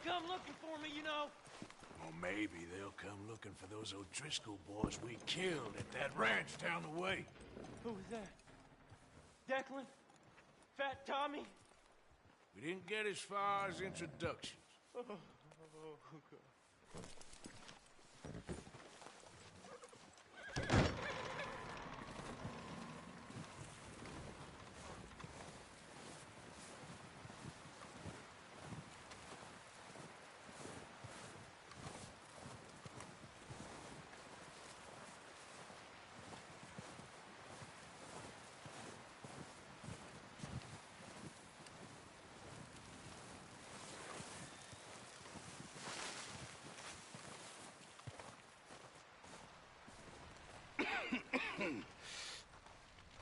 come looking for me, you know. Or maybe they'll come looking for those O'Driscoll boys we killed at that ranch down the way. Who was that? Declan? Fat Tommy? We didn't get as far as introductions. Oh, God.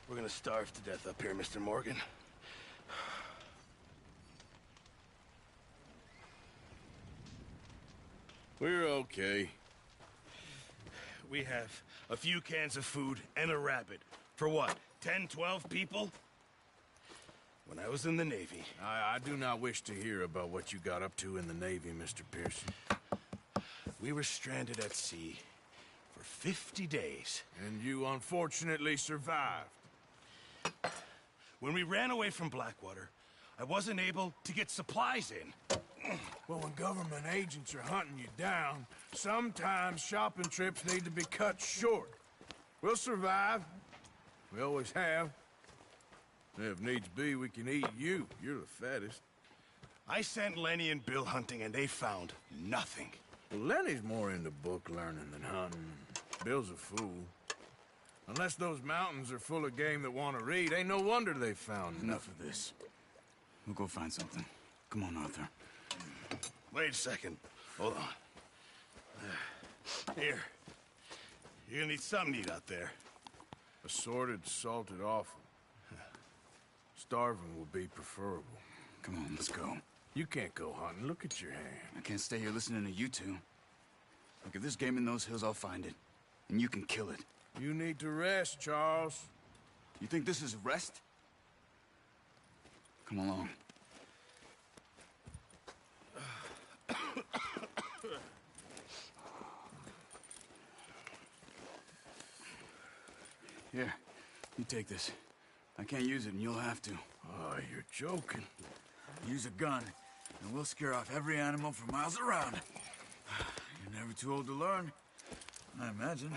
We're gonna starve to death up here, Mr. Morgan. We're okay. We have a few cans of food and a rabbit. For what, 10, 12 people? When I was in the Navy... I do not wish to hear about what you got up to in the Navy, Mr. Pearson. We were stranded at sea for 50 days. And you unfortunately survived. When we ran away from Blackwater, I wasn't able to get supplies in. Well, when government agents are hunting you down, sometimes shopping trips need to be cut short. We'll survive. We always have. If needs be, we can eat you. You're the fattest. I sent Lenny and Bill hunting, and they found nothing. Well, Lenny's more into book learning than hunting. Bill's a fool. Unless those mountains are full of game that want to read, ain't no wonder they found Enough of this. We'll go find something. Come on, Arthur. Wait a second. Hold on. Here. You're gonna need something to eat out there. Assorted, salted offal. Starving will be preferable. Come on, let's go. You can't go hunting. Look at your hand. I can't stay here listening to you two. Look, if there's game in those hills, I'll find it. And you can kill it. You need to rest, Charles. You think this is rest? Come along. Here, you take this. I can't use it, and you'll have to. Oh, you're joking. Use a gun, and we'll scare off every animal for miles around. You're never too old to learn, I imagine.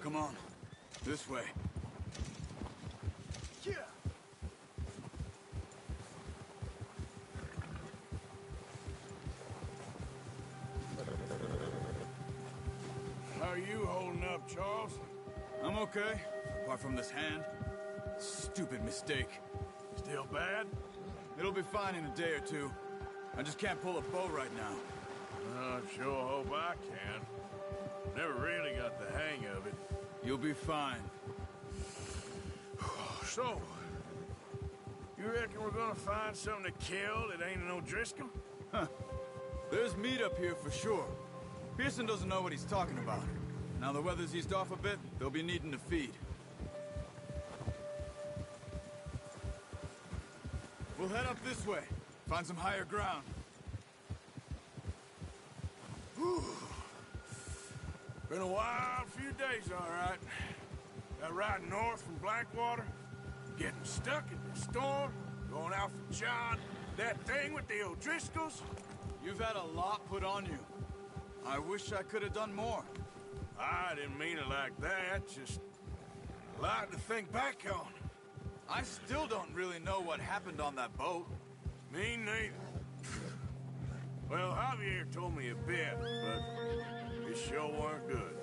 Come on, this way. Yeah. How are you holding up, Charles? I'm okay, apart from this hand. Stupid mistake. Still bad? It'll be fine in a day or two. I just can't pull a bow right now. I sure hope I can. Never really got the hang of it. You'll be fine. So, you reckon we're gonna find something to kill that ain't an O'Driscoll? Huh. There's meat up here for sure. Pearson doesn't know what he's talking about. Now the weather's eased off a bit, they'll be needing to feed. We'll head up this way. Find some higher ground. Whew. Been a wild few days, all right. That ride north from Blackwater, getting stuck in the storm, going out for John, that thing with the O'Driscolls. You've had a lot put on you. I wish I could have done more. I didn't mean it like that, just a lot to think back on. I still don't really know what happened on that boat. Me neither. Well, Javier told me a bit, but it sure weren't good.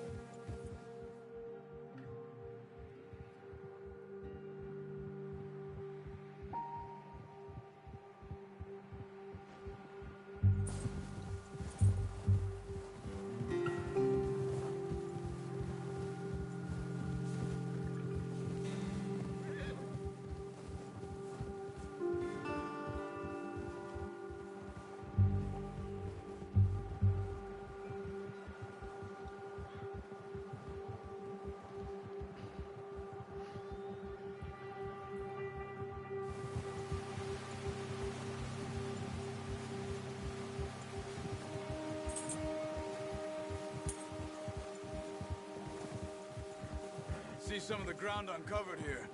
some of the ground uncovered here.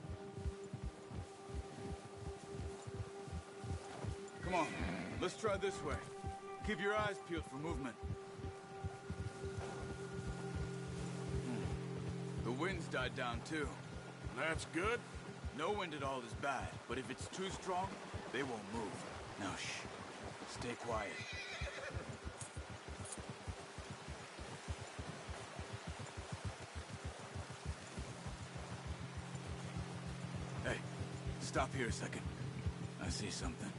Come on, let's try this way. Keep your eyes peeled for movement. The wind's died down too. That's good. No wind at all is bad, but if it's too strong, they won't move. Now shh. Stay quiet. Hey, stop here a second. I see something.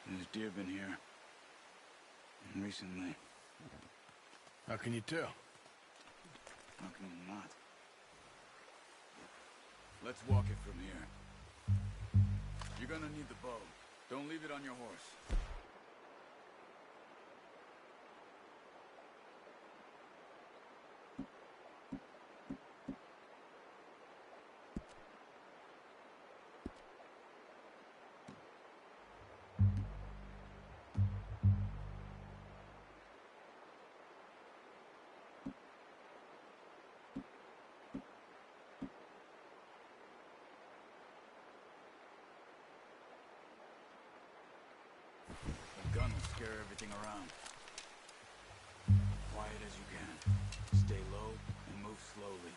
There's deer been here. Recently. How can you tell? How can you not? Let's walk it from here. You're gonna need the bow. Don't leave it on your horse. The gun will scare everything around. Quiet as you can. Stay low and move slowly.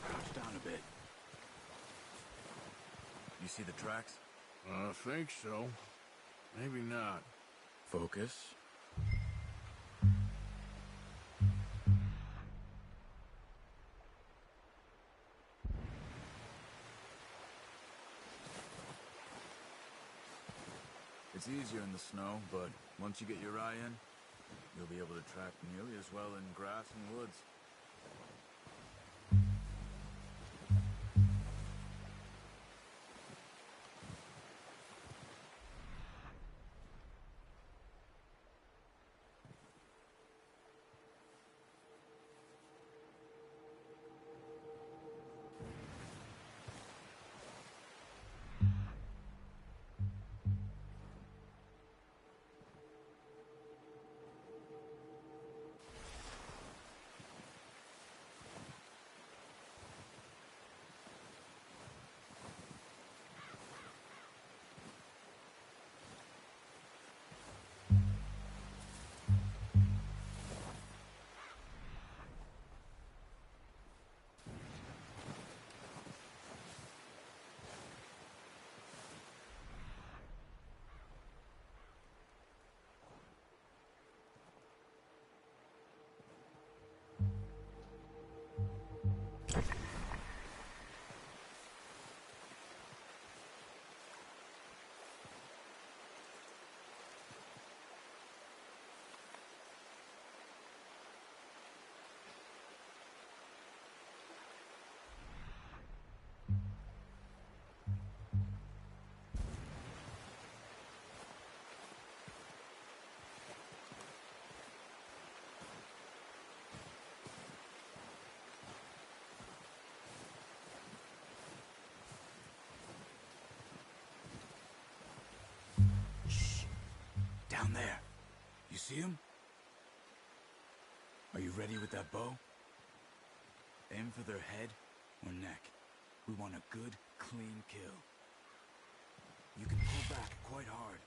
Crouch down a bit. You see the tracks? I think so. Maybe not. Focus. It's easier in the snow, but once you get your eye in, you'll be able to track nearly as well in grass and woods. Down there. You see him? Are you ready with that bow? Aim for their head or neck. We want a good, clean kill. You can pull back quite hard.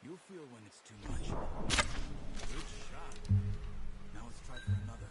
You'll feel when it's too much. Good shot. Now let's try for another.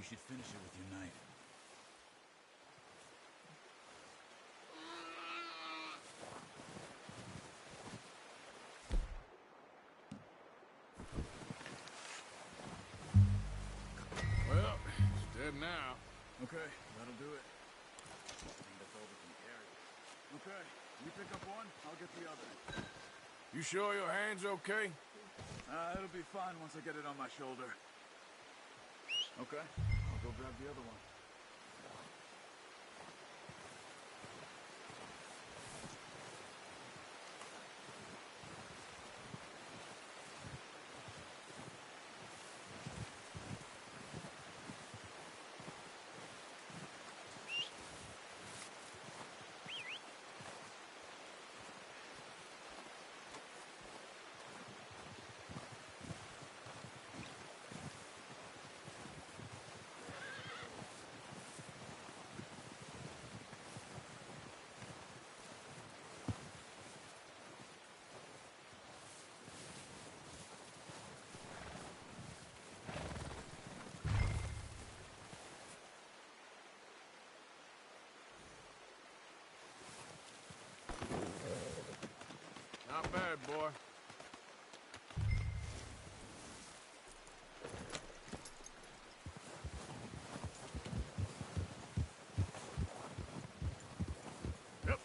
You should finish it with your knife. Well, it's dead now. Okay, that'll do it. I think that's all we can carry. Okay, you pick up one, I'll get the other. You sure your hand's okay? It'll be fine once I get it on my shoulder. Okay, I'll go grab the other one. Not bad, boy. Yep.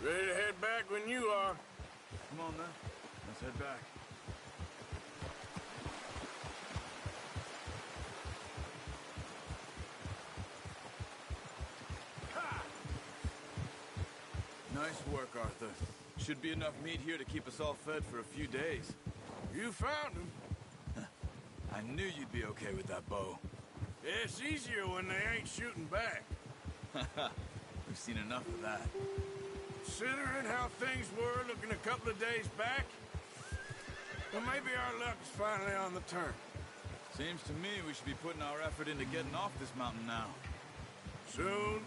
Ready to head back when you are. Come on, then. Let's head back. Nice work, Arthur. Should be enough meat here to keep us all fed for a few days. You found him. I knew you'd be okay with that bow. Yeah, it's easier when they ain't shooting back. We've seen enough of that. Considering how things were looking a couple of days back, well, maybe our luck's finally on the turn. Seems to me we should be putting our effort into getting off this mountain now. Soon.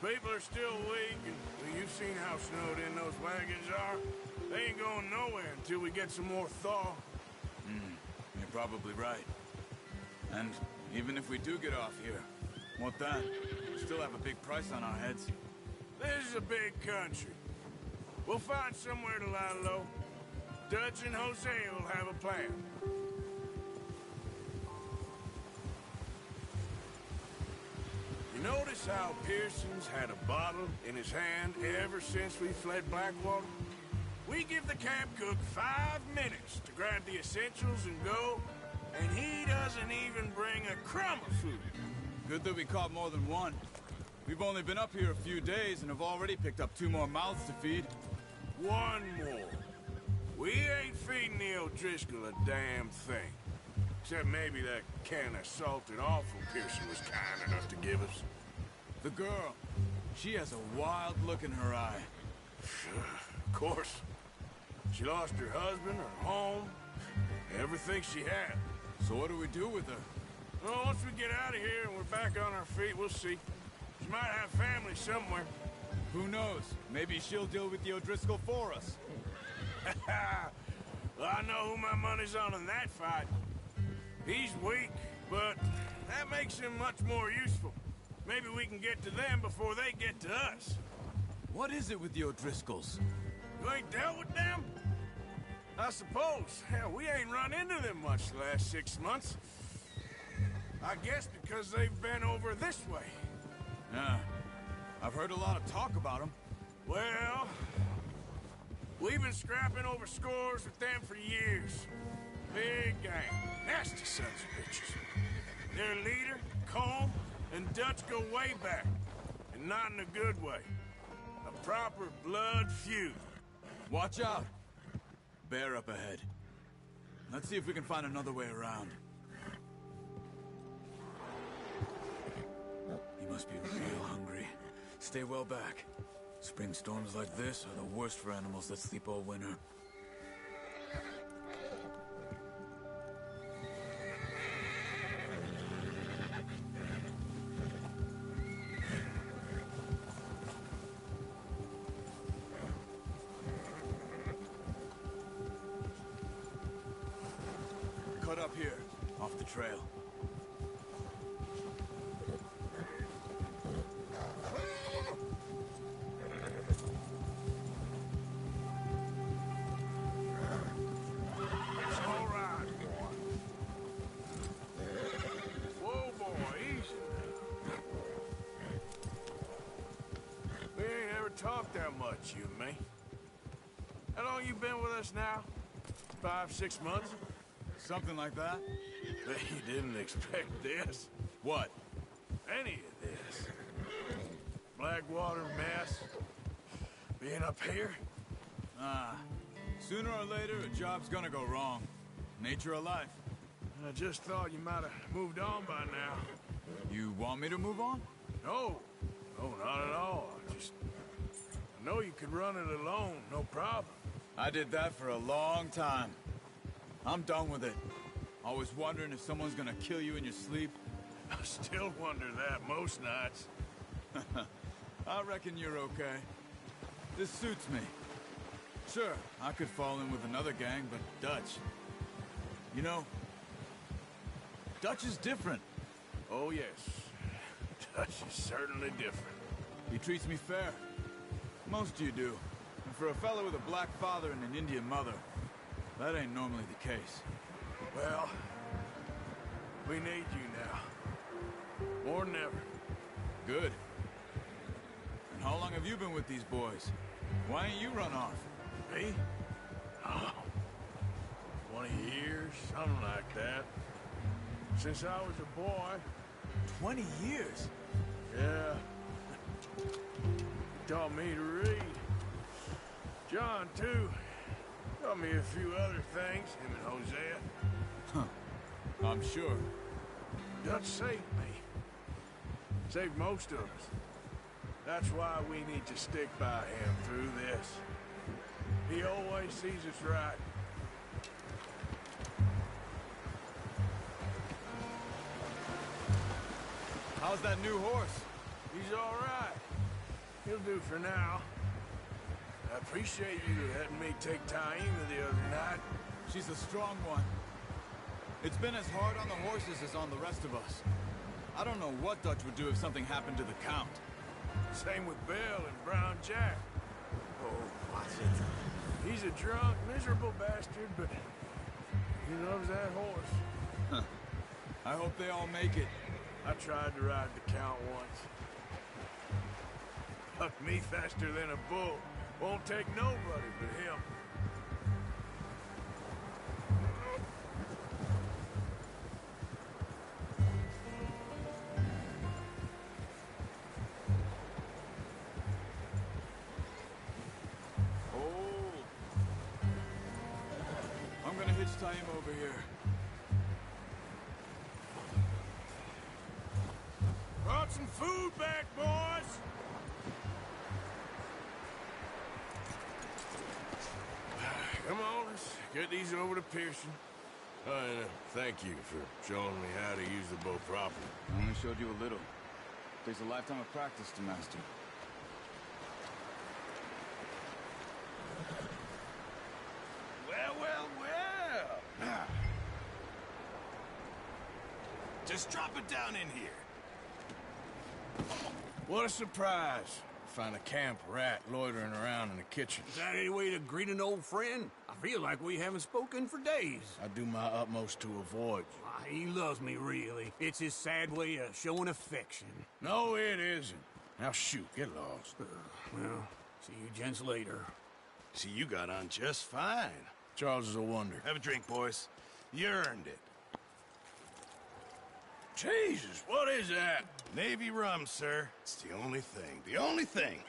People are still weak, and well, you've seen how snowed in those wagons are. They ain't going nowhere until we get some more thaw. You're probably right. And even if we do get off here, what then? We still have a big price on our heads. This is a big country. We'll find somewhere to lie low. Dutch and Hosea will have a plan. You notice how Pearson's had a bottle in his hand ever since we fled Blackwater? We give the camp cook 5 minutes to grab the essentials and go, and he doesn't even bring a crumb of food. Good that we caught more than one. We've only been up here a few days and have already picked up 2 more mouths to feed. 1 more. We ain't feeding the O'Driscoll a damn thing. Except maybe that can of salted offal Pearson was kind enough to give us. The girl, she has a wild look in her eye. Of course. She lost her husband, her home, everything she had. So what do we do with her? Well, once we get out of here and we're back on our feet, we'll see. She might have family somewhere. Who knows? Maybe she'll deal with the O'Driscoll for us. Well, I know who my money's on in that fight. He's weak, but that makes him much more useful. Maybe we can get to them before they get to us. What is it with the O'Driscolls? You ain't dealt with them? I suppose. Hell, we ain't run into them much the last 6 months. I guess because they've been over this way. Yeah. I've heard a lot of talk about them. Well, we've been scrapping over scores with them for years. Big gang. Nasty sons of bitches. Their leader, Colm, and Dutch go way back. And not in a good way. A proper blood feud. Watch out! Bear up ahead. Let's see if we can find another way around. You must be real hungry. Stay well back. Spring storms like this are the worst for animals that sleep all winter. cut up here, off the trail. It's all right, boy. Whoa, boy, easy now. We ain't ever talked that much, you and me. How long you been with us now? 5, 6 months? Something like that? Bet you didn't expect this. What? Any of this. Blackwater mess. Being up here? Sooner or later, a job's gonna go wrong. Nature of life. I just thought you might have moved on by now. You want me to move on? No. No, not at all. I know you could run it alone, no problem. I did that for a long time. I'm done with it. Always wondering if someone's gonna kill you in your sleep. I still wonder that most nights. I reckon you're okay. This suits me. Sure, I could fall in with another gang, but Dutch... You know, Dutch is different. Oh, yes. Dutch is certainly different. He treats me fair. Most of you do. And for a fellow with a black father and an Indian mother, that ain't normally the case. Well, we need you now. More than ever. Good. And how long have you been with these boys? Why ain't you run off? Me? Oh, 20 years, something like that. Since I was a boy. 20 years? Yeah. Taught me to read. John, too. Taught me a few other things, him and Hosea. I'm sure. Dutch saved me. Saved most of us. That's why we need to stick by him through this. He always sees us right. How's that new horse? He's all right. He'll do for now. I appreciate you letting me take Taima the other night. She's a strong one. It's been as hard on the horses as on the rest of us. I don't know what Dutch would do if something happened to the Count. Same with Bill and Brown Jack. Oh, watch it. He's a drunk, miserable bastard, but he loves that horse. I hope they all make it. I tried to ride the Count once. Bucked me faster than a bull. Won't take nobody but him. I'm gonna hitch Taima over here. Brought some food back, boys! Come on, let's get these over to Pearson. Thank you for showing me how to use the bow properly. I only showed you a little. Takes a lifetime of practice to master. Well, well, well. Just drop it down in here. What a surprise. Find a camp rat loitering around in the kitchen. Is that any way to greet an old friend? I feel like we haven't spoken for days. I do my utmost to avoid you. Why, he loves me, really. It's his sad way of showing affection. No, it isn't. Now shoot, get lost. Well, see you gents later. See, you got on just fine. Charles is a wonder. Have a drink, boys. You earned it. Jesus, what is that? Navy rum, sir. It's the only thing. The only thing.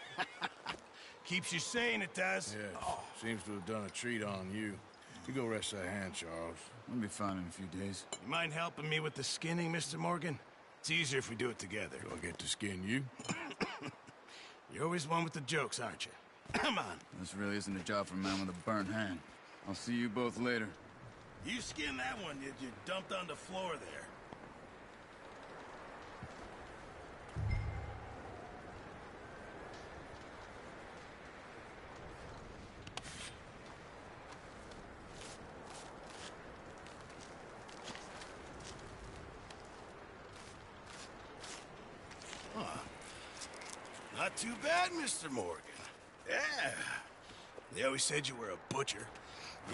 Keeps you sane, it does. Yes, seems to have done a treat on you. You go rest that hand, Charles. I'll be fine in a few days. You mind helping me with the skinning, Mr. Morgan? It's easier if we do it together. Do I get to skin you? You're always one with the jokes, aren't you? Come on. This really isn't a job for a man with a burnt hand. I'll see you both later. You skin that one you dumped on the floor there. Not too bad, Mr. Morgan. Yeah. They always said you were a butcher.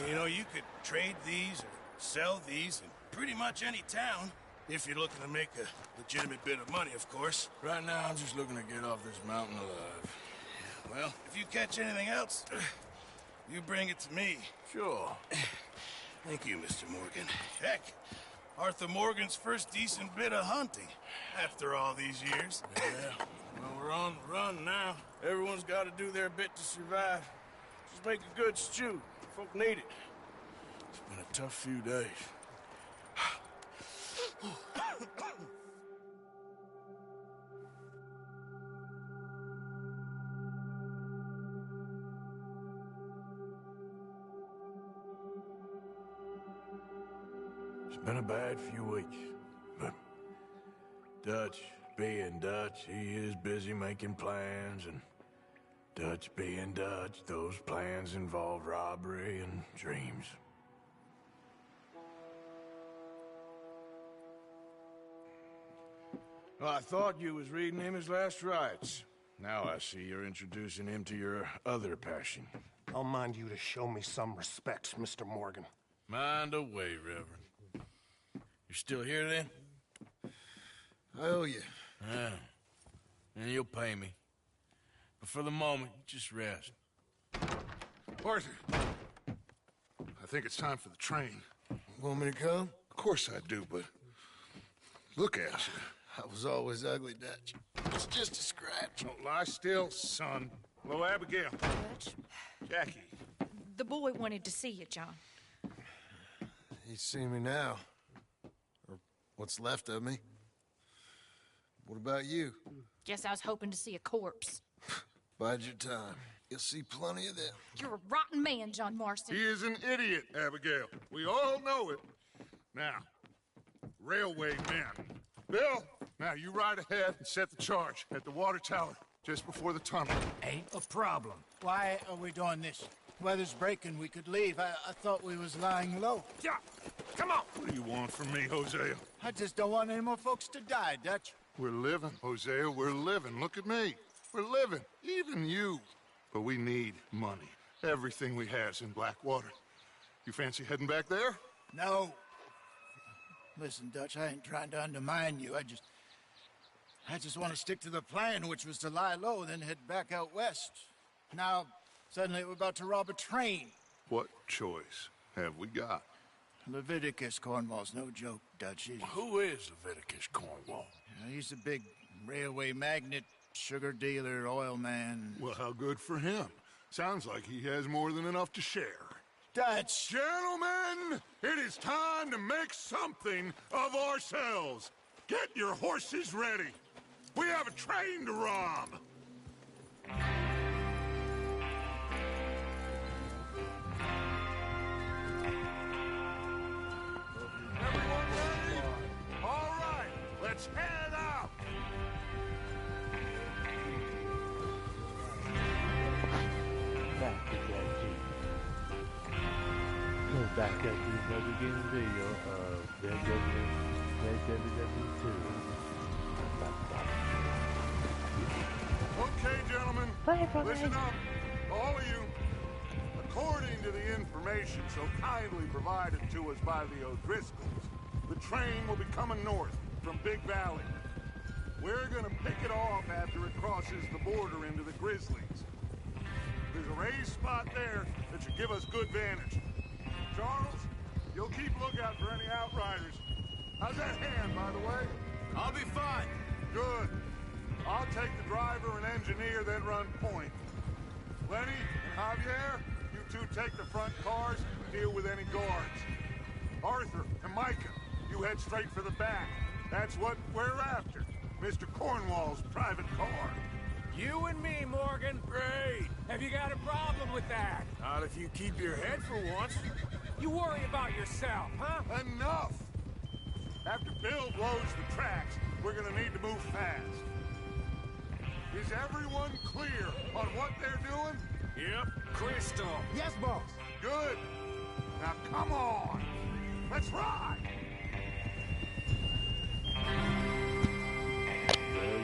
You know, you could trade these or sell these in pretty much any town. If you're looking to make a legitimate bit of money, of course. Right now, I'm just looking to get off this mountain alive. Well, if you catch anything else, you bring it to me. Sure. Thank you, Mr. Morgan. Heck, Arthur Morgan's first decent bit of hunting after all these years. Yeah. Well, we're on the run now. Everyone's got to do their bit to survive. Just make a good stew. Folk need it. It's been a tough few days. It's been a bad few weeks, but Dutch being Dutch, he is busy making plans, and Dutch being Dutch, those plans involve robbery and dreams. Well, I thought you was reading him his last rites. Now I see you're introducing him to your other passion. I'll mind you to show me some respect, Mr. Morgan. Mind away, Reverend. You're still here, then? I owe you. Yeah. And you'll pay me. But for the moment, just rest. Arthur, I think it's time for the train. Want me to come? Of course I do, but look at you. I was always ugly, Dutch. It's just a scratch. Don't lie still, son. Hello, Abigail. Dutch, Jackie. the boy wanted to see you, John. He's seen me now. Or what's left of me. What about you? Guess I was hoping to see a corpse. Bide your time. You'll see plenty of them. You're a rotten man, John Marston. He is an idiot, Abigail. We all know it. Now, railway men. Bill, now you ride ahead and set the charge at the water tower just before the tunnel. Ain't a problem. Why are we doing this? Weather's breaking, we could leave. I thought we was lying low. Yeah, come on. What do you want from me, Hosea? I just don't want any more folks to die, Dutch. We're living, Hosea, we're living. Look at me. We're living, even you. But we need money. Everything we has in Blackwater. You fancy heading back there? No. Listen, Dutch, I ain't trying to undermine you. I just want to stick to the plan, which was to lie low, then head back out west. Now, suddenly we're about to rob a train. What choice have we got? Leviticus Cornwall's no joke, Dutch. Who is Leviticus Cornwall? He's a big railway magnate, sugar dealer, oil man. Well, how good for him. Sounds like he has more than enough to share. Dutch! Gentlemen, it is time to make something of ourselves. Get your horses ready. We have a train to rob. Everyone ready? All right, let's head out. Back at you another game video of WWE 2. Okay, gentlemen, listen up, all of you. According to the information so kindly provided to us by the O'Driscolls, the train will be coming north from Big Valley. We're gonna pick it off after it crosses the border into the Grizzlies. There's a raised spot there that should give us good vantage. Charles, you'll keep lookout for any outriders. How's that hand, by the way? I'll be fine. Good. I'll take the driver and engineer, then run point. Lenny and Javier, you two take the front cars and deal with any guards. Arthur and Micah, you head straight for the back. That's what we're after. Mr. Cornwall's private car. You and me, Morgan. Great. Have you got a problem with that? Not if you keep your head for once. You worry about yourself, huh? Enough! After Bill blows the tracks, we're gonna need to move fast. Is everyone clear on what they're doing? Yep. Crystal. Yes, boss. Good. Now come on. Let's ride.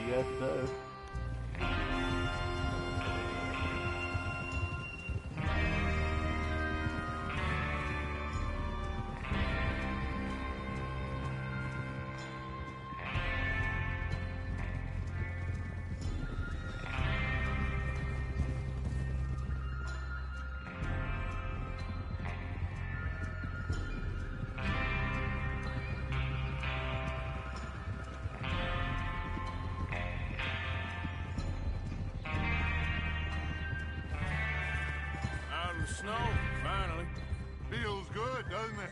Yes, sir. snow, finally. Feels good, doesn't it?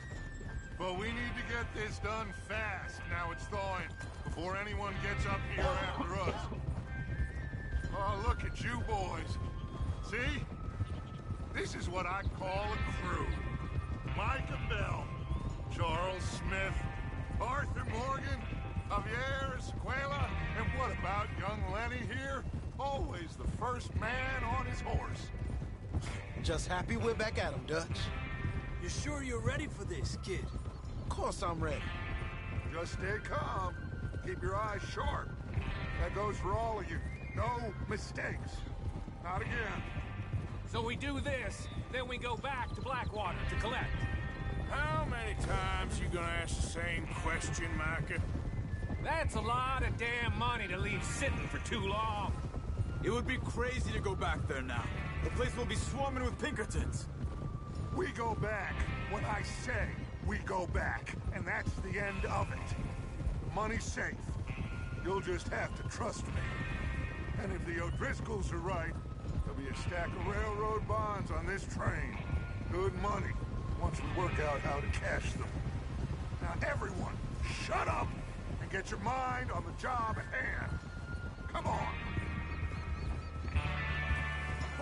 But we need to get this done fast, now it's thawing, before anyone gets up here after us. Oh, look at you boys. See? This is what I call a crew. Micah Bell, Charles Smith, Arthur Morgan, Javier Escuela, and what about young Lenny here? Always the first man on his horse. Just happy we're back at 'em, Dutch. You sure you're ready for this, kid? Of course I'm ready. Just stay calm. Keep your eyes sharp. That goes for all of you. No mistakes. Not again. So we do this, then we go back to Blackwater to collect. How many times you gonna ask the same question, Micah? That's a lot of damn money to leave sitting for too long. It would be crazy to go back there now. The place will be swarming with Pinkertons. We go back when I say we go back, and that's the end of it. Money's safe. You'll just have to trust me. And if the O'Driscolls are right, there'll be a stack of railroad bonds on this train. Good money, once we work out how to cash them. Now everyone, shut up and get your mind on the job at hand. Come on.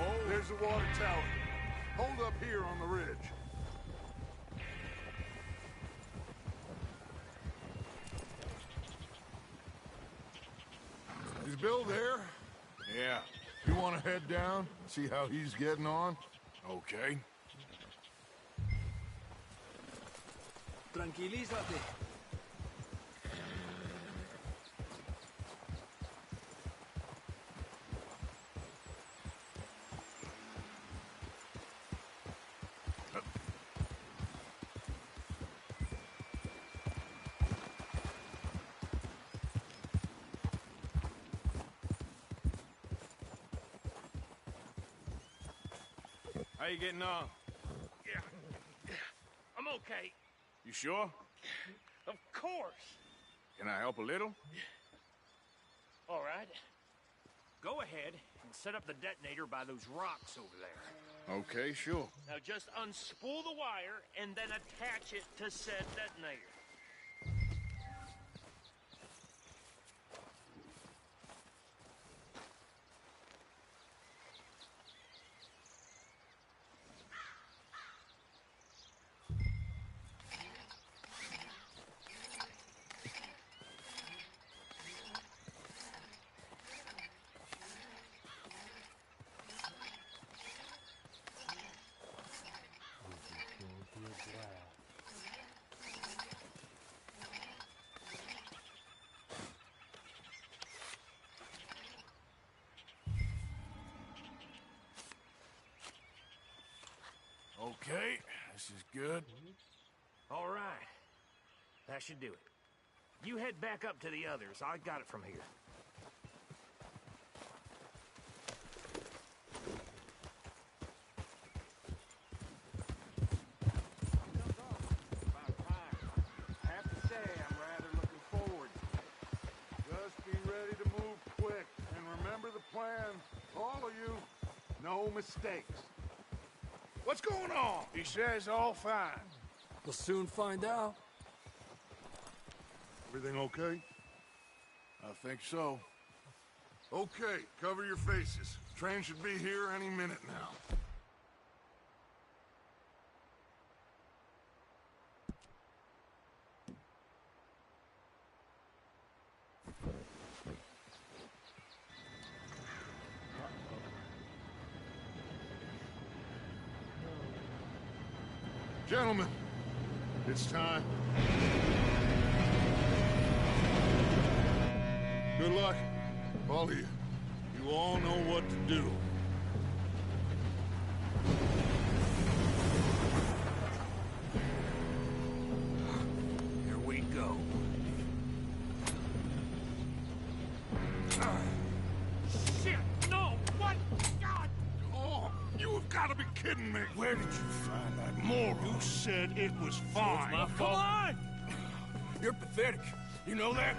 Oh, there's the water tower. Hold up here on the ridge. Is Bill there? Yeah. You want to head down, see how he's getting on? Okay. Tranquilízate. How you getting on? Yeah. I'm okay. You sure? Of course. Can I help a little? All right. Go ahead and set up the detonator by those rocks over there. Okay, sure. Now just unspool the wire and then attach it to said detonator. Okay, this is good. All right. That should do it. You head back up to the others. I got it from here. About time. I have to say, I'm rather looking forward. Just be ready to move quick. And remember the plan. All of you, no mistakes. What's going on? He says all fine. We'll soon find out. Everything okay? I think so. Okay, cover your faces. Train should be here any minute now. Gentlemen, it's time. Good luck, all of you. You all know what to do. Here we go. Shit! No! What? God! Oh, you have got to be kidding me. Where did you find that moron? You said it was fine. My fault. Come on! You're pathetic. You know that?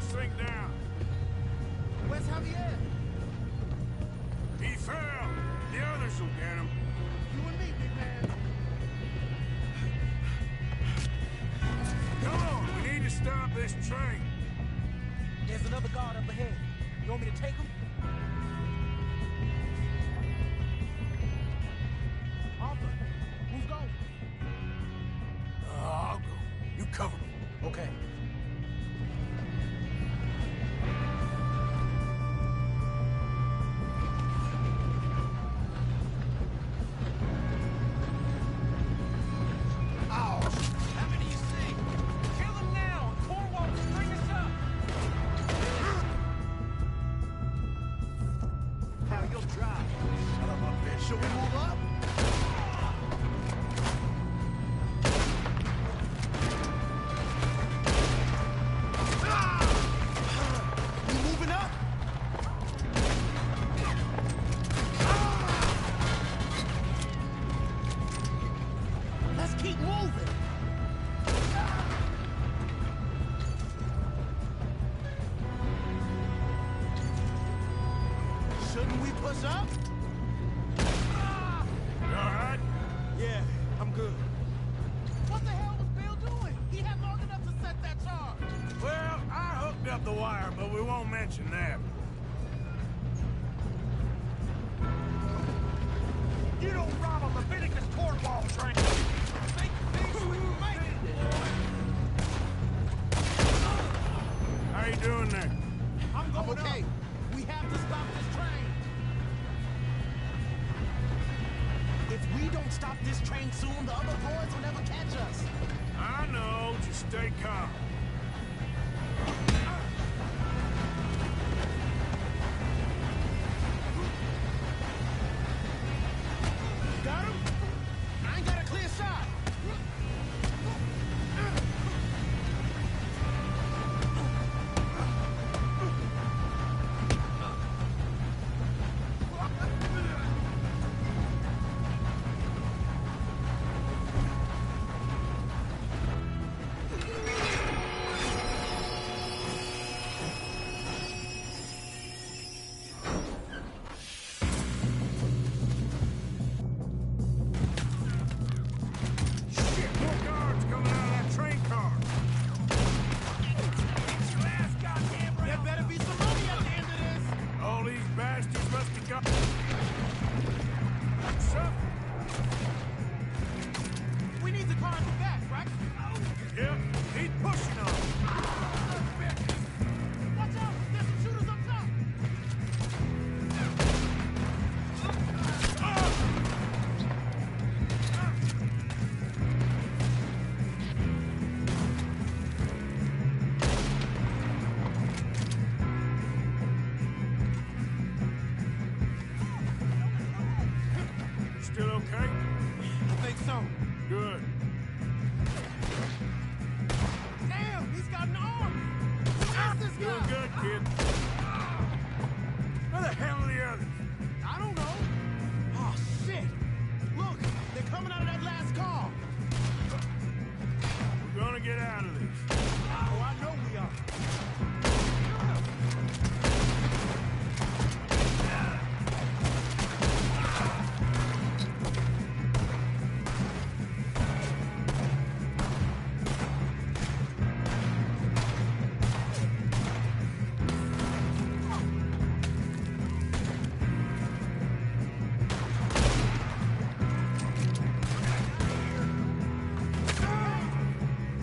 this thing down. Where's Javier? He fell. The others will get him. You and me, big man. Come on, we need to stop this train. There's another guard up ahead. You want me to take him? Arthur, who's going? I'll go. You cover me. Okay. How many you see? Kill them now, and Cornwall will string us up. Now you'll drive. Shut up, bitch. Should we move up? You moving up? Let's keep moving. Shouldn't we push up? You all right? Yeah, I'm good. What the hell was Bill doing? He had long enough to set that charge. Well, I hooked up the wire, but we won't mention that. You don't rob a Leviticus Cornwall train. Think things we make it. How you doing there? I'm okay. We have to stop this train. If we don't stop this train soon, the other boys will never catch us. I know. Just stay calm. Got him? I ain't got a clear shot. Shit, more guards coming out of that train car. There better be some money at the end of this. All these bastards must have got something. We need the car in the back, right? Yep, he's pushing on. Watch out! There's some shooters up top! Still okay? I think so. Good. Damn, he's got an arm! Who is this Doing guy? good, kid. Where the hell are the others? I don't know. Oh, shit! Look, they're coming out of that last car. We're gonna get out of this. Oh, I know we are.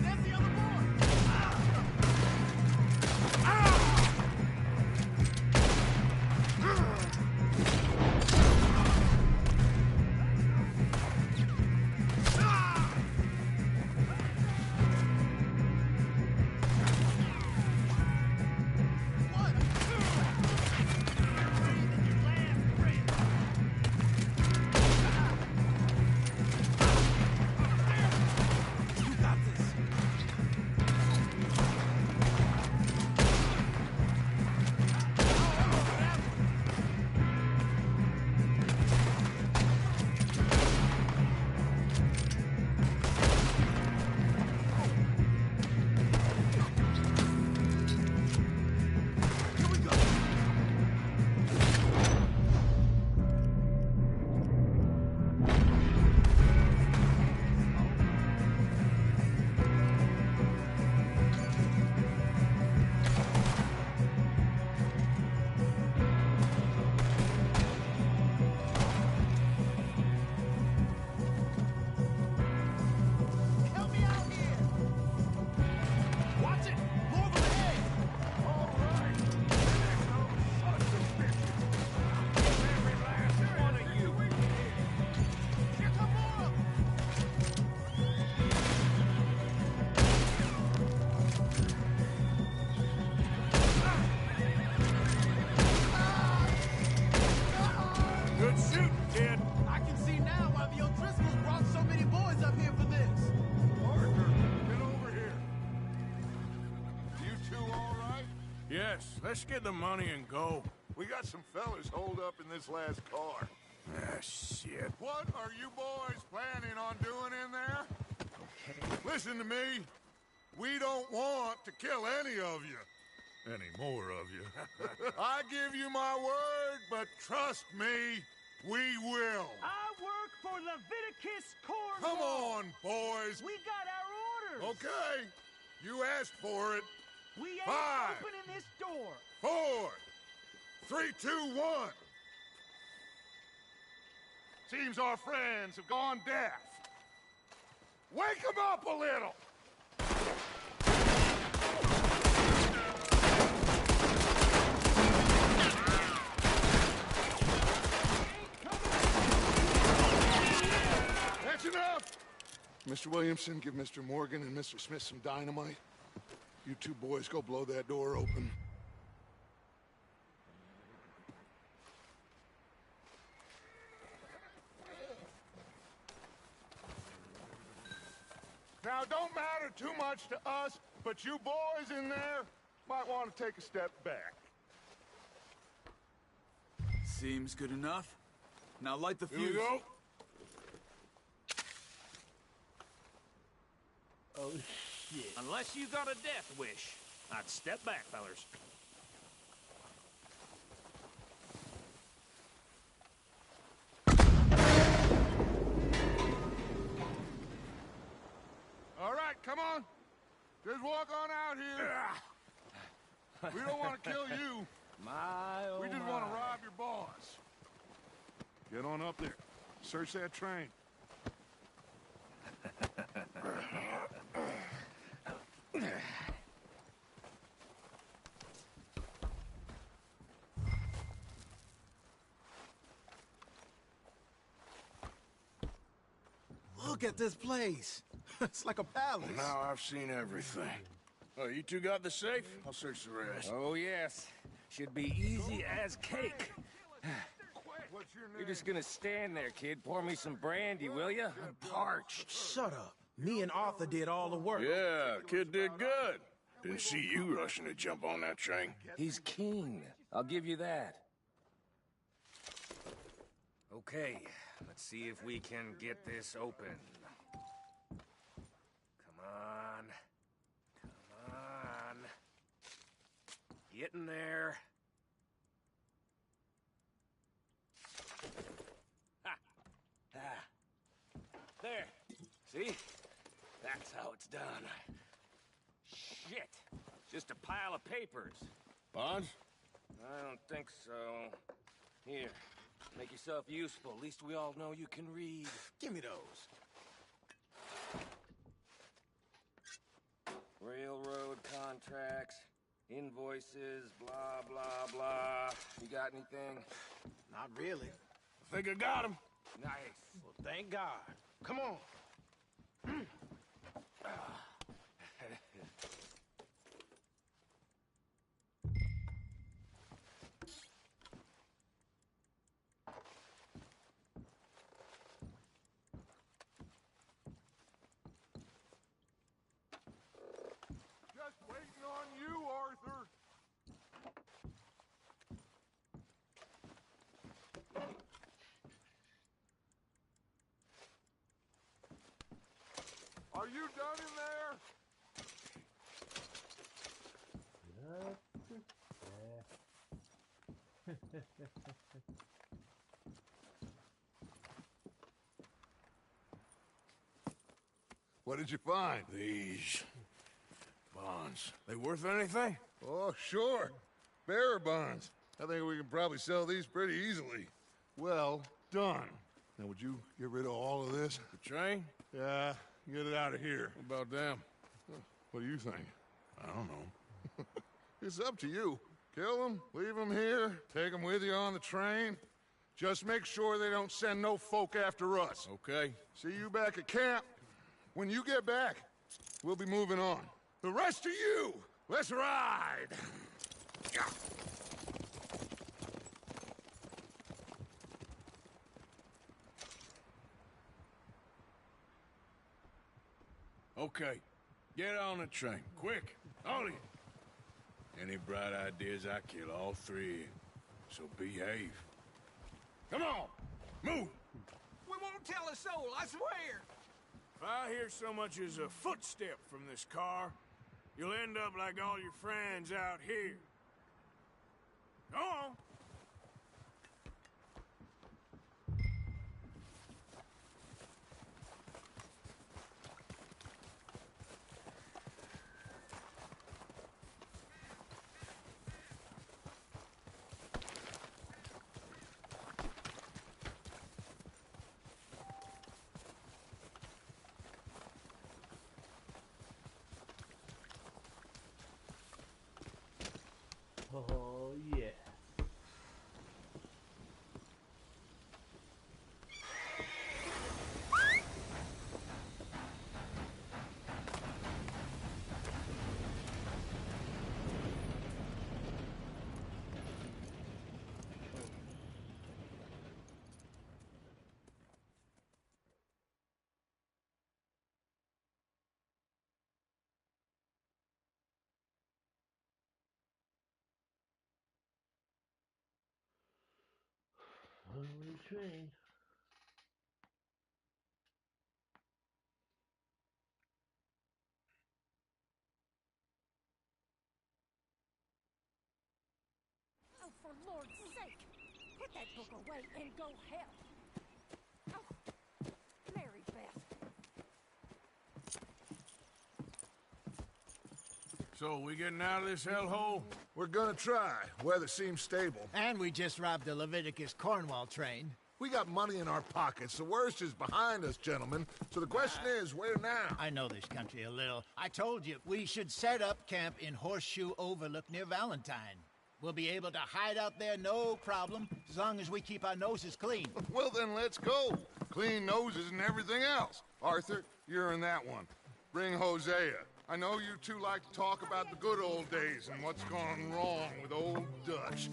There's the other boy! Yes, let's get the money and go. We got some fellas holed up in this last car. Ah, shit. What are you boys planning on doing in there? Listen to me. We don't want to kill any of you. Any more of you. I give you my word, but trust me, we will. I work for Leviticus Cornwall. Come on, boys. We got our orders. Okay. You asked for it. We ain't 5, opening this door. 4, 3, 2, 1. Seems our friends have gone deaf. Wake them up a little. That's enough! Mr. Williamson, give Mr. Morgan and Mr. Smith some dynamite. You two boys go blow that door open. Now, don't matter too much to us, but you boys in there might want to take a step back. Seems good enough. Now light the fuse. Here we go. Oh, shit. Unless you got a death wish, I'd step back, fellers. All right, come on. Just walk on out here. We don't want to kill you. We just want to rob your boss. Get on up there. Search that train. Look at this place. It's like a palace. Now I've seen everything. Oh, you two got the safe? I'll search the rest. Oh, yes. Should be easy as cake. You're just gonna stand there, kid. Pour me some brandy, will you? I'm parched. Shut up. Me and Arthur did all the work. Yeah, kid did good. Didn't see you rushing to jump on that train. He's keen. I'll give you that. Okay, let's see if we can get this open. Come on. Come on. Get in there. Ha! Ah. There. See? That's how it's done. Shit! Just a pile of papers. Bonds? I don't think so. Here, make yourself useful. At least we all know you can read. Give me those. Railroad contracts, invoices, blah, blah, blah. You got anything? Not really. I think I got him. Nice. Well, thank God. Come on. Just waiting on you, Arthur. Are you done in there? What did you find? These bonds. They worth anything? Oh, sure. Bearer bonds. I think we can probably sell these pretty easily. Well done. Now, would you get rid of all of this? The train? Yeah, get it out of here. What about them? What do you think? I don't know. It's up to you. Kill them, leave them here, take them with you on the train. Just make sure they don't send no folk after us. Okay. See you back at camp. When you get back, we'll be moving on. The rest of you, let's ride! Okay. Get on the train. Quick. All of you. Any bright ideas, I kill all three. So behave. Come on! Move! We won't tell a soul, I swear! If I hear so much as a footstep from this car, you'll end up like all your friends out here. Go on! Oh, yeah. Only train. Oh, for Lord's sake! Put that book away and go help! Oh, Mary Beth. So, we getting out of this hellhole? We're gonna try. Weather seems stable. And we just robbed the Leviticus Cornwall train. We got money in our pockets. The worst is behind us, gentlemen. So the question is, where now? I know this country a little. I told you, we should set up camp in Horseshoe Overlook near Valentine. We'll be able to hide out there no problem, as long as we keep our noses clean. Well, then let's go. Clean noses and everything else. Arthur, you're in that one. Bring Hosea. I know you two like to talk about the good old days and what's gone wrong with old Dutch.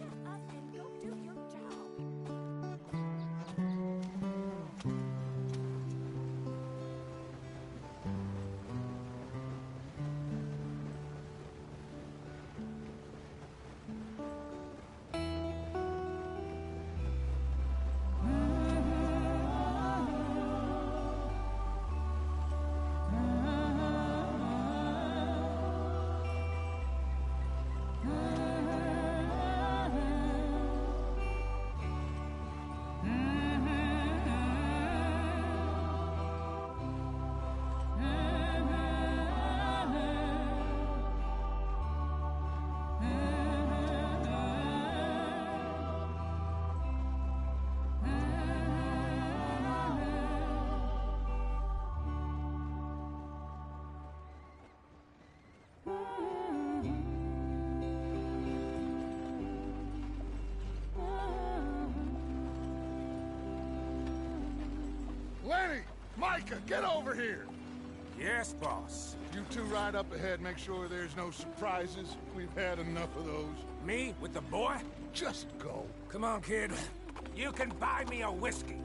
Lenny! Micah, get over here! Yes, boss. You two ride up ahead, make sure there's no surprises. We've had enough of those. Me? With the boy? Just go. Come on, kid. You can buy me a whiskey.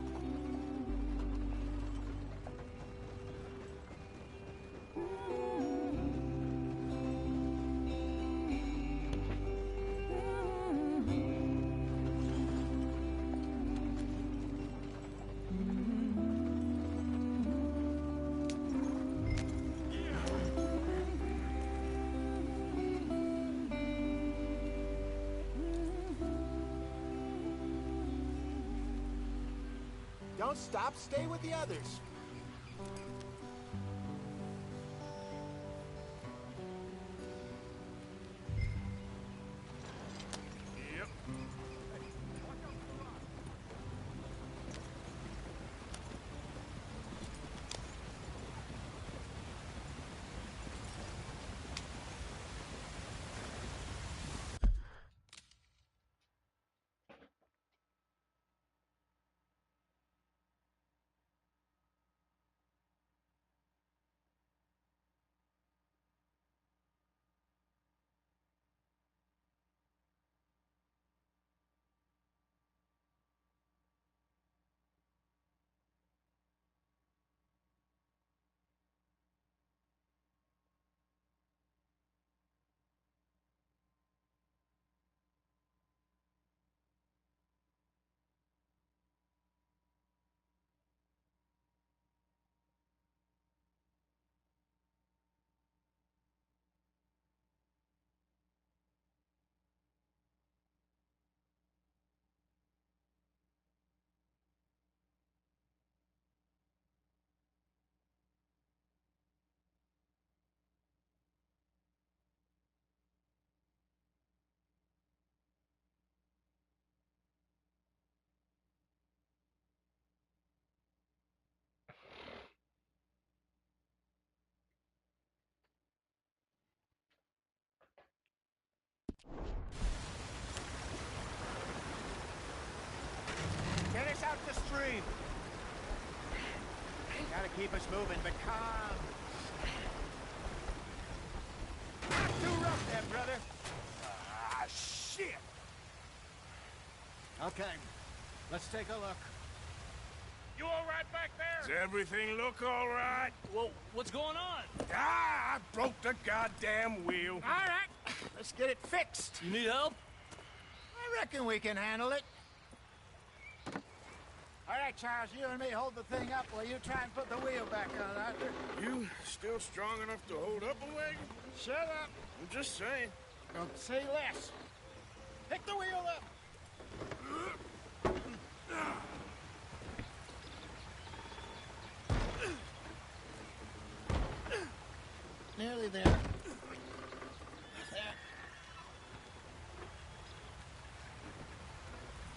Don't stop, stay with the others. scream. Gotta keep us moving, but calm. Not too rough there, brother. Ah, shit. Okay, let's take a look. You all right back there? Does everything look all right? Well, what's going on? Ah, I broke the goddamn wheel. All right, let's get it fixed. You need help? I reckon we can handle it. All right, Charles, you and me hold the thing up while you try and put the wheel back on, Arthur. You still strong enough to hold up a wagon? Shut up. I'm just saying. Don't say less. Pick the wheel up. Nearly there.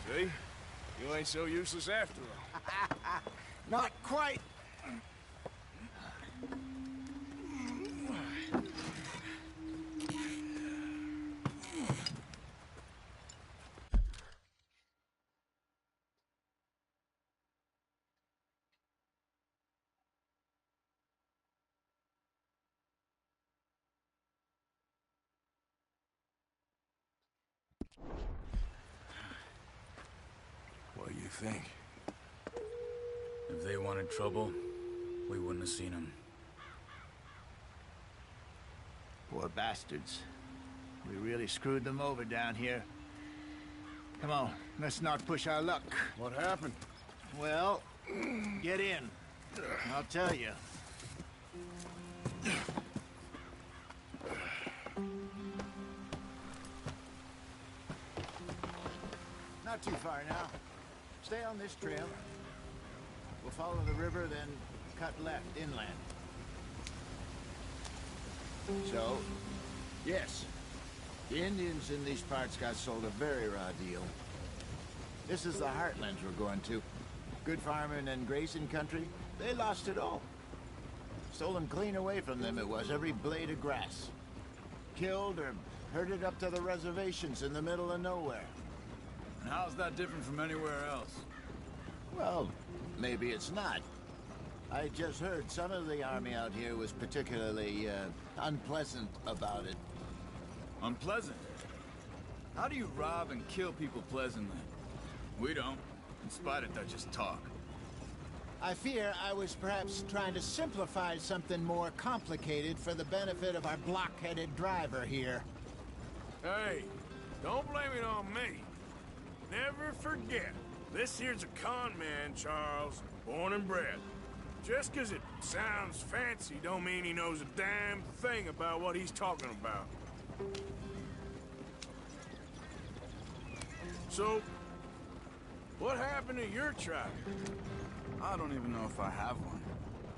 See? You ain't so useless after all. Not quite. What do you think? If they wanted trouble, we wouldn't have seen them. Poor bastards. We really screwed them over down here. Come on, let's not push our luck. What happened? Well, get in. I'll tell you. Not too far now. Stay on this trail. We'll follow the river, then cut left inland. So, yes, the Indians in these parts got sold a very raw deal. This is the heartlands we're going to. Good farming and grazing country, they lost it all. Stolen clean away from them it was, every blade of grass. Killed or herded up to the reservations in the middle of nowhere. And how's that different from anywhere else? Well, maybe it's not. I just heard some of the army out here was particularly, unpleasant about it. Unpleasant? How do you rob and kill people pleasantly? We don't, in spite of Dutch's talk. I fear I was perhaps trying to simplify something more complicated for the benefit of our block-headed driver here. Hey, don't blame it on me. Never forget, this here's a con man, Charles, born and bred. Just 'cause it sounds fancy don't mean he knows a damn thing about what he's talking about. So, what happened to your tribe? I don't even know if I have one.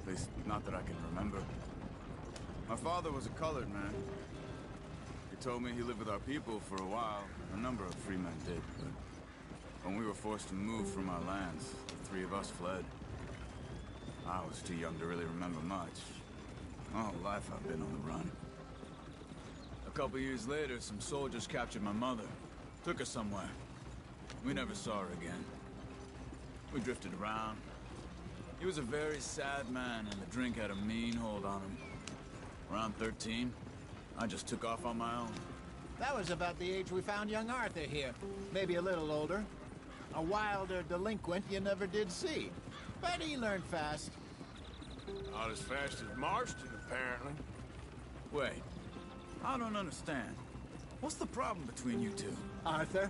At least, not that I can remember. My father was a colored man. He told me he lived with our people for a while. A number of free men did, but when we were forced to move from our lands, the three of us fled. I was too young to really remember much. My whole life I've been on the run. A couple years later, some soldiers captured my mother. Took her somewhere. We never saw her again. We drifted around. He was a very sad man, and the drink had a mean hold on him. Around 13, I just took off on my own. That was about the age we found young Arthur here. Maybe a little older. A wilder delinquent you never did see. But he learned fast. Not as fast as Marston, apparently. Wait, I don't understand. What's the problem between you two? Arthur?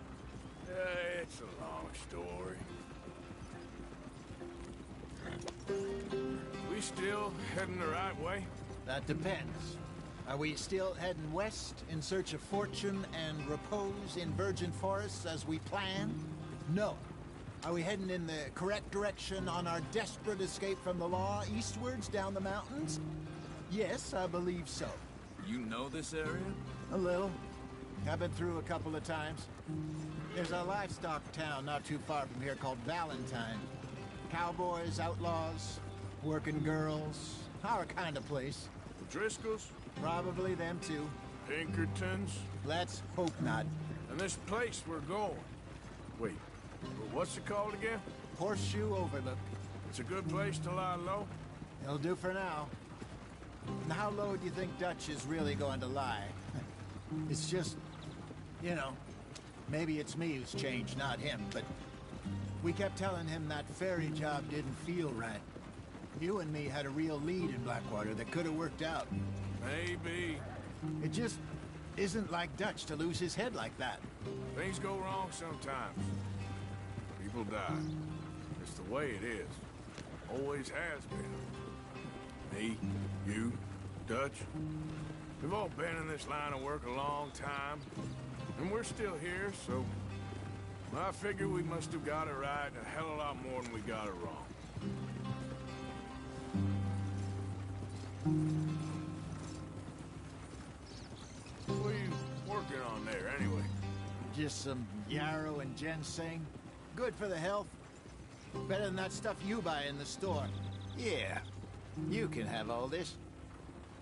It's a long story. We still heading the right way? That depends. Are we still heading west in search of fortune and repose in virgin forests as we planned? No. Are we heading in the correct direction on our desperate escape from the law eastwards down the mountains? Yes, I believe so. You know this area? A little. I've been through a couple of times. There's a livestock town not too far from here called Valentine. Cowboys, outlaws, working girls, our kind of place. The Driscolls? Probably them too. Pinkertons? Let's hope not. And this place we're going. Wait, what's it called again? Horseshoe Overlook. It's a good place to lie low. It'll do for now. And how low do you think Dutch is really going to lie? It's just, you know, maybe it's me who's changed, not him, but we kept telling him that ferry job didn't feel right. You and me had a real lead in Blackwater that could have worked out. Maybe. It just isn't like Dutch to lose his head like that. Things go wrong sometimes. People die. It's the way it is. Always has been. Me, you, Dutch. We've all been in this line of work a long time. And we're still here, so... I figure we must have got it right a hell of a lot more than we got it wrong. What are you working on there, anyway? Just some yarrow and ginseng. Good for the health. Better than that stuff you buy in the store. Yeah, you can have all this.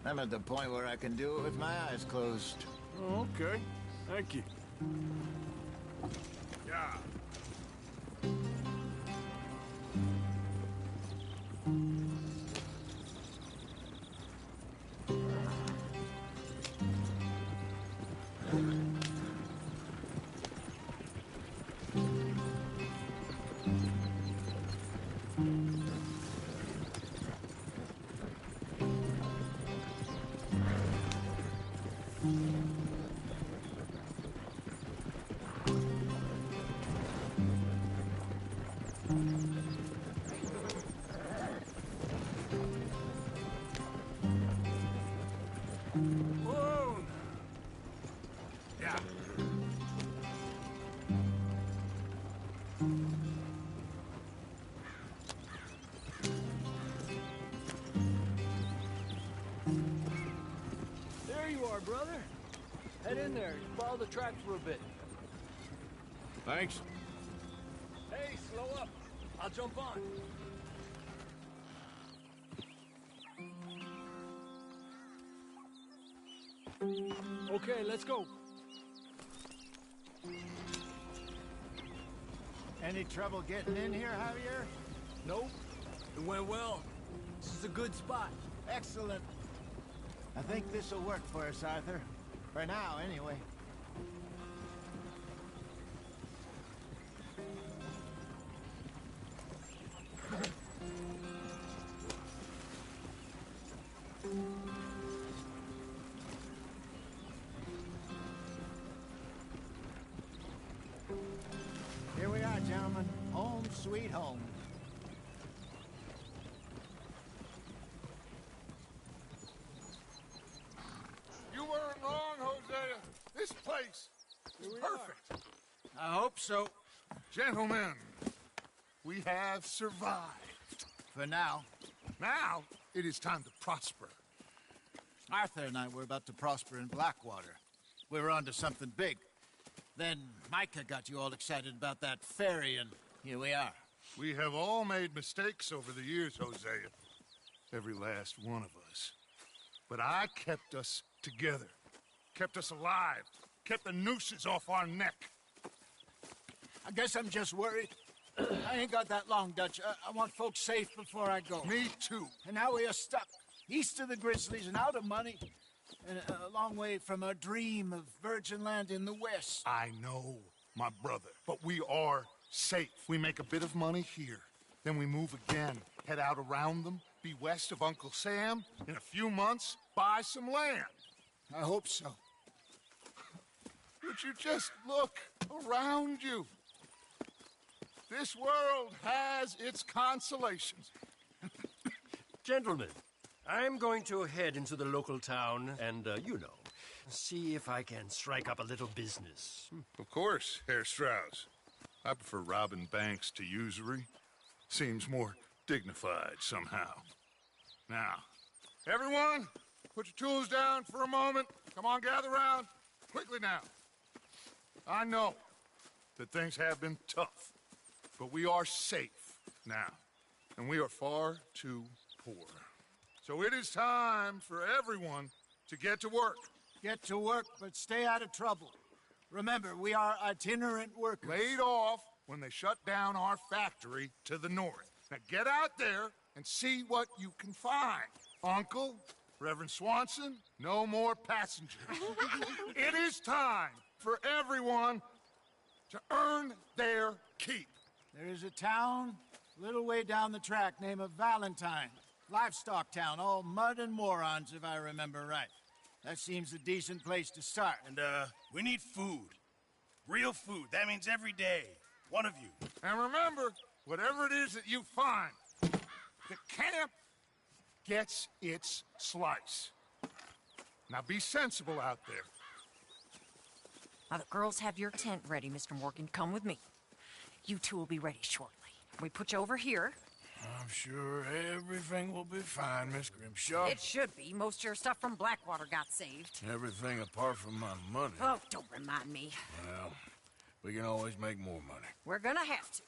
I'm at the point where I can do it with my eyes closed. Oh, okay. Thank you. Yeah. Whoa! Yeah. There you are, brother. Head in there. Follow the tracks for a bit. Thanks. Hey, slow up. I'll jump on. Okay, let's go. Any trouble getting in here, Javier? Nope. It went well. This is a good spot. Excellent. I think this'll work for us, Arthur. For now, anyway. Here we are, gentlemen. Home sweet home. You weren't wrong, Hosea. This place is perfect. I hope so. Gentlemen, we have survived. For now. Now, it is time to prosper. Arthur and I were about to prosper in Blackwater. We were onto something big. Then Micah got you all excited about that ferry, and here we are. We have all made mistakes over the years, Hosea. Every last one of us. But I kept us together. Kept us alive. Kept the nooses off our neck. I guess I'm just worried. I ain't got that long, Dutch. I want folks safe before I go. Me too. And now we are stuck. East of the Grizzlies and out of money. And a long way from a dream of virgin land in the west. I know, my brother. But we are safe. We make a bit of money here. Then we move again. Head out around them. Be west of Uncle Sam. In a few months, buy some land. I hope so. Would you just look around you? This world has its consolations. Gentlemen, I'm going to head into the local town and, see if I can strike up a little business. Of course, Herr Strauss. I prefer robbing banks to usury. Seems more dignified somehow. Now, everyone, put your tools down for a moment. Come on, gather round. Quickly now. I know that things have been tough, but we are safe now, and we are far too poor. So it is time for everyone to get to work. Get to work, but stay out of trouble. Remember, we are itinerant workers. Laid off when they shut down our factory to the north. Now get out there and see what you can find. Uncle, Reverend Swanson, no more passengers. It is time for everyone to earn their keep. There is a town a little way down the track named Valentine. Livestock town, all mud and morons, if I remember right. That seems a decent place to start. And, we need food. Real food. That means every day. One of you. And remember, whatever it is that you find, the camp gets its slice. Now be sensible out there. Now the girls have your tent ready, Mr. Morgan. Come with me. You two will be ready shortly. We put you over here. I'm sure everything will be fine, Miss Grimshaw. It should be. Most of your stuff from Blackwater got saved. Everything apart from my money. Oh, don't remind me. Well, we can always make more money. We're gonna have to.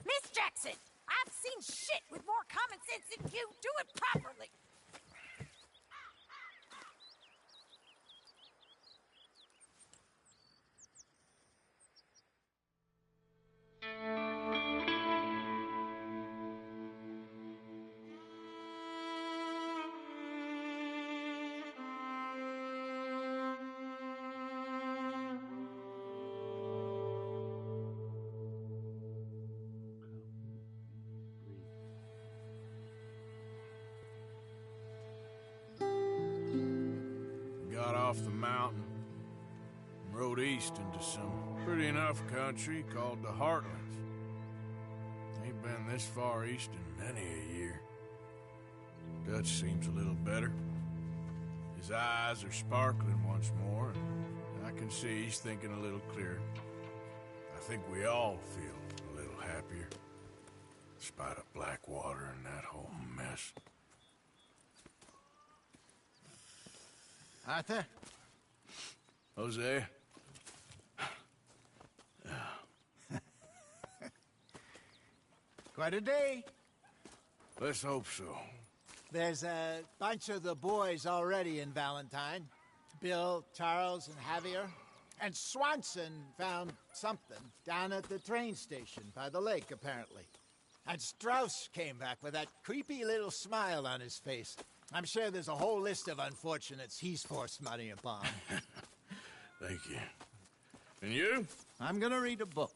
Miss Jackson, I've seen shit with more common sense than you. Do it properly. Got off the mountain and rode east into some pretty enough country called the Heartlands. Ain't been this far east in many a year. Dutch seems a little better. His eyes are sparkling once more, and I can see he's thinking a little clearer. I think we all feel a little happier, in spite of Blackwater and that whole mess. Arthur? Jose? Quite a day. Let's hope so. There's a bunch of the boys already in Valentine. Bill, Charles, and Javier. And Swanson found something down at the train station by the lake, apparently. And Strauss came back with that creepy little smile on his face. I'm sure there's a whole list of unfortunates he's forced money upon. Thank you. And you? I'm gonna read a book.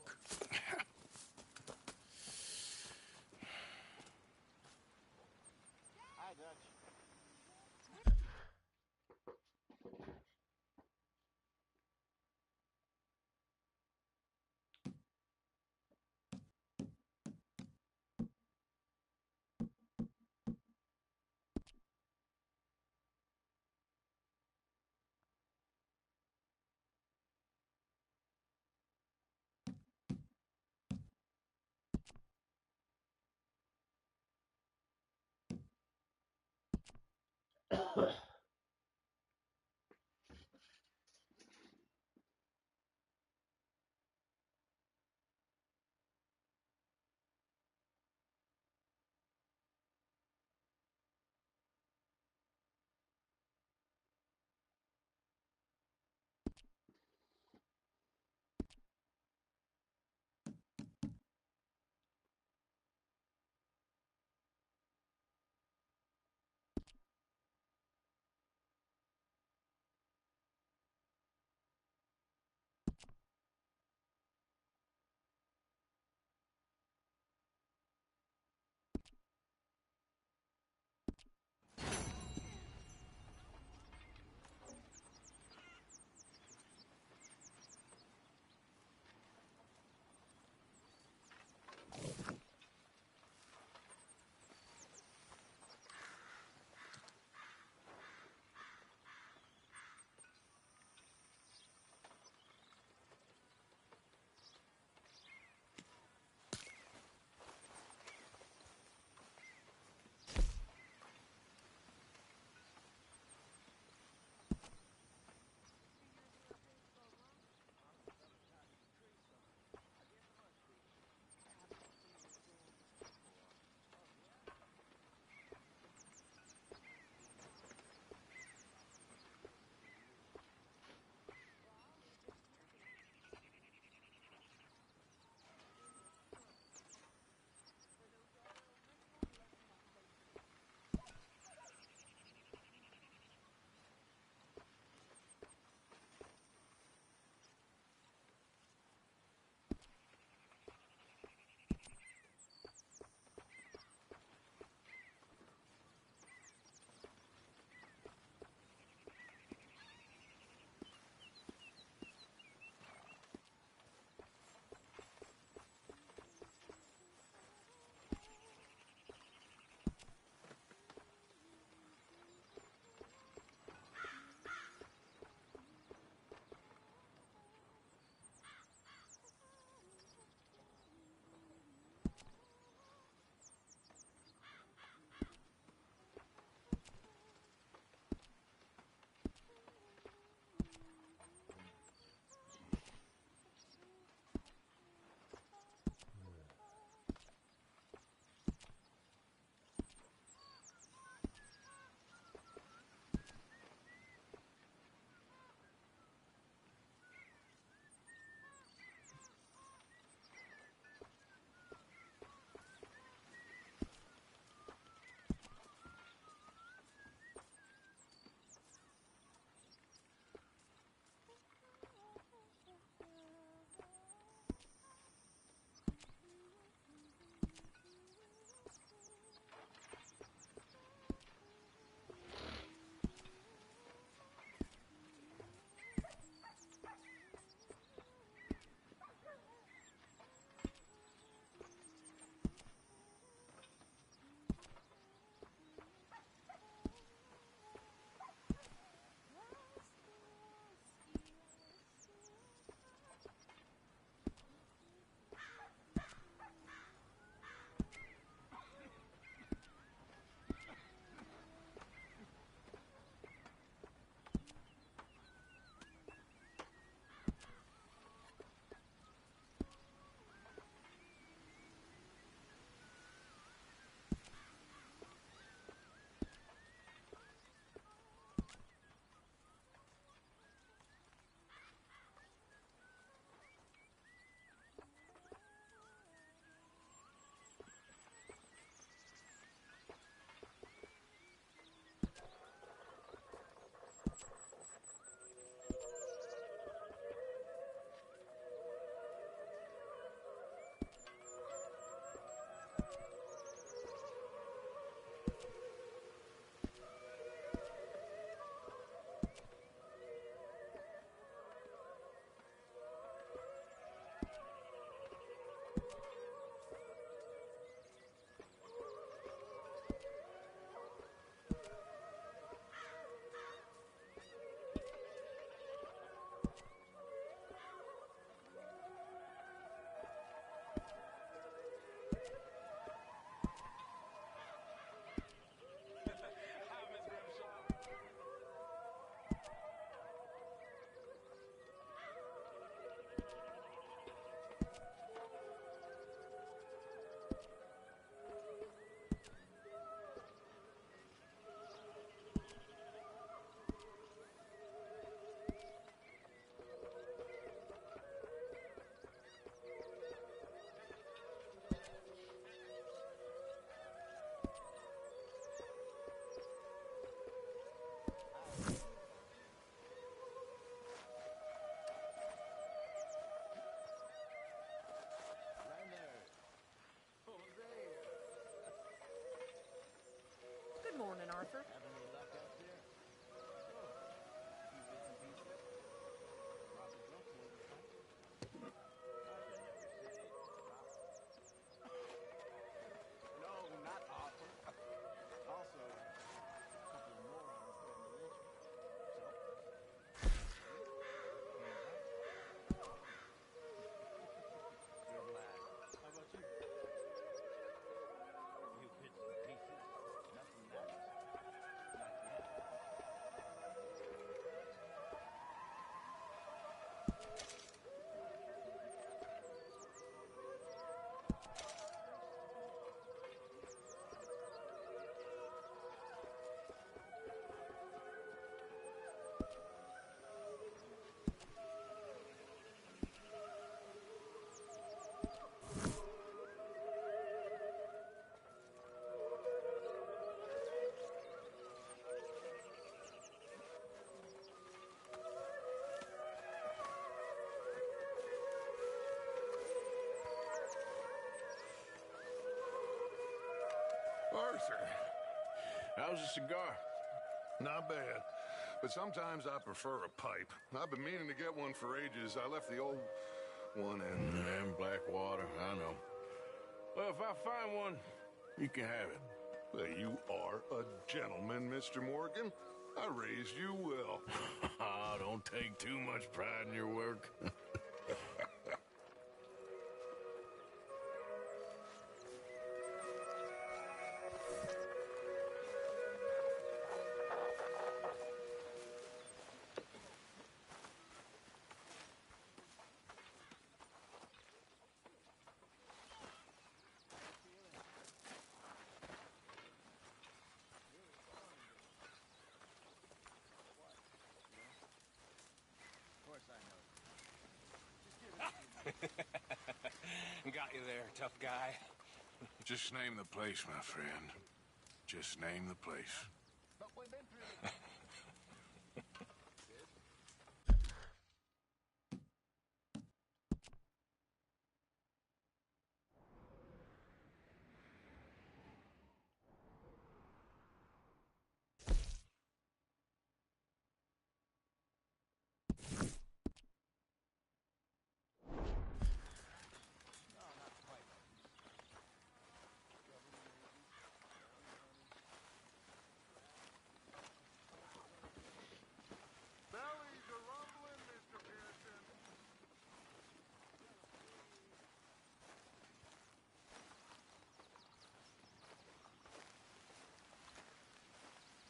sir. How's a cigar? Not bad. But sometimes I prefer a pipe. I've been meaning to get one for ages. I left the old one in Blackwater, I know. Well, if I find one, you can have it. Well, you are a gentleman, Mr. Morgan. I raised you well. Don't take too much pride in your work. Got you there, tough guy. Just name the place, my friend. Just name the place.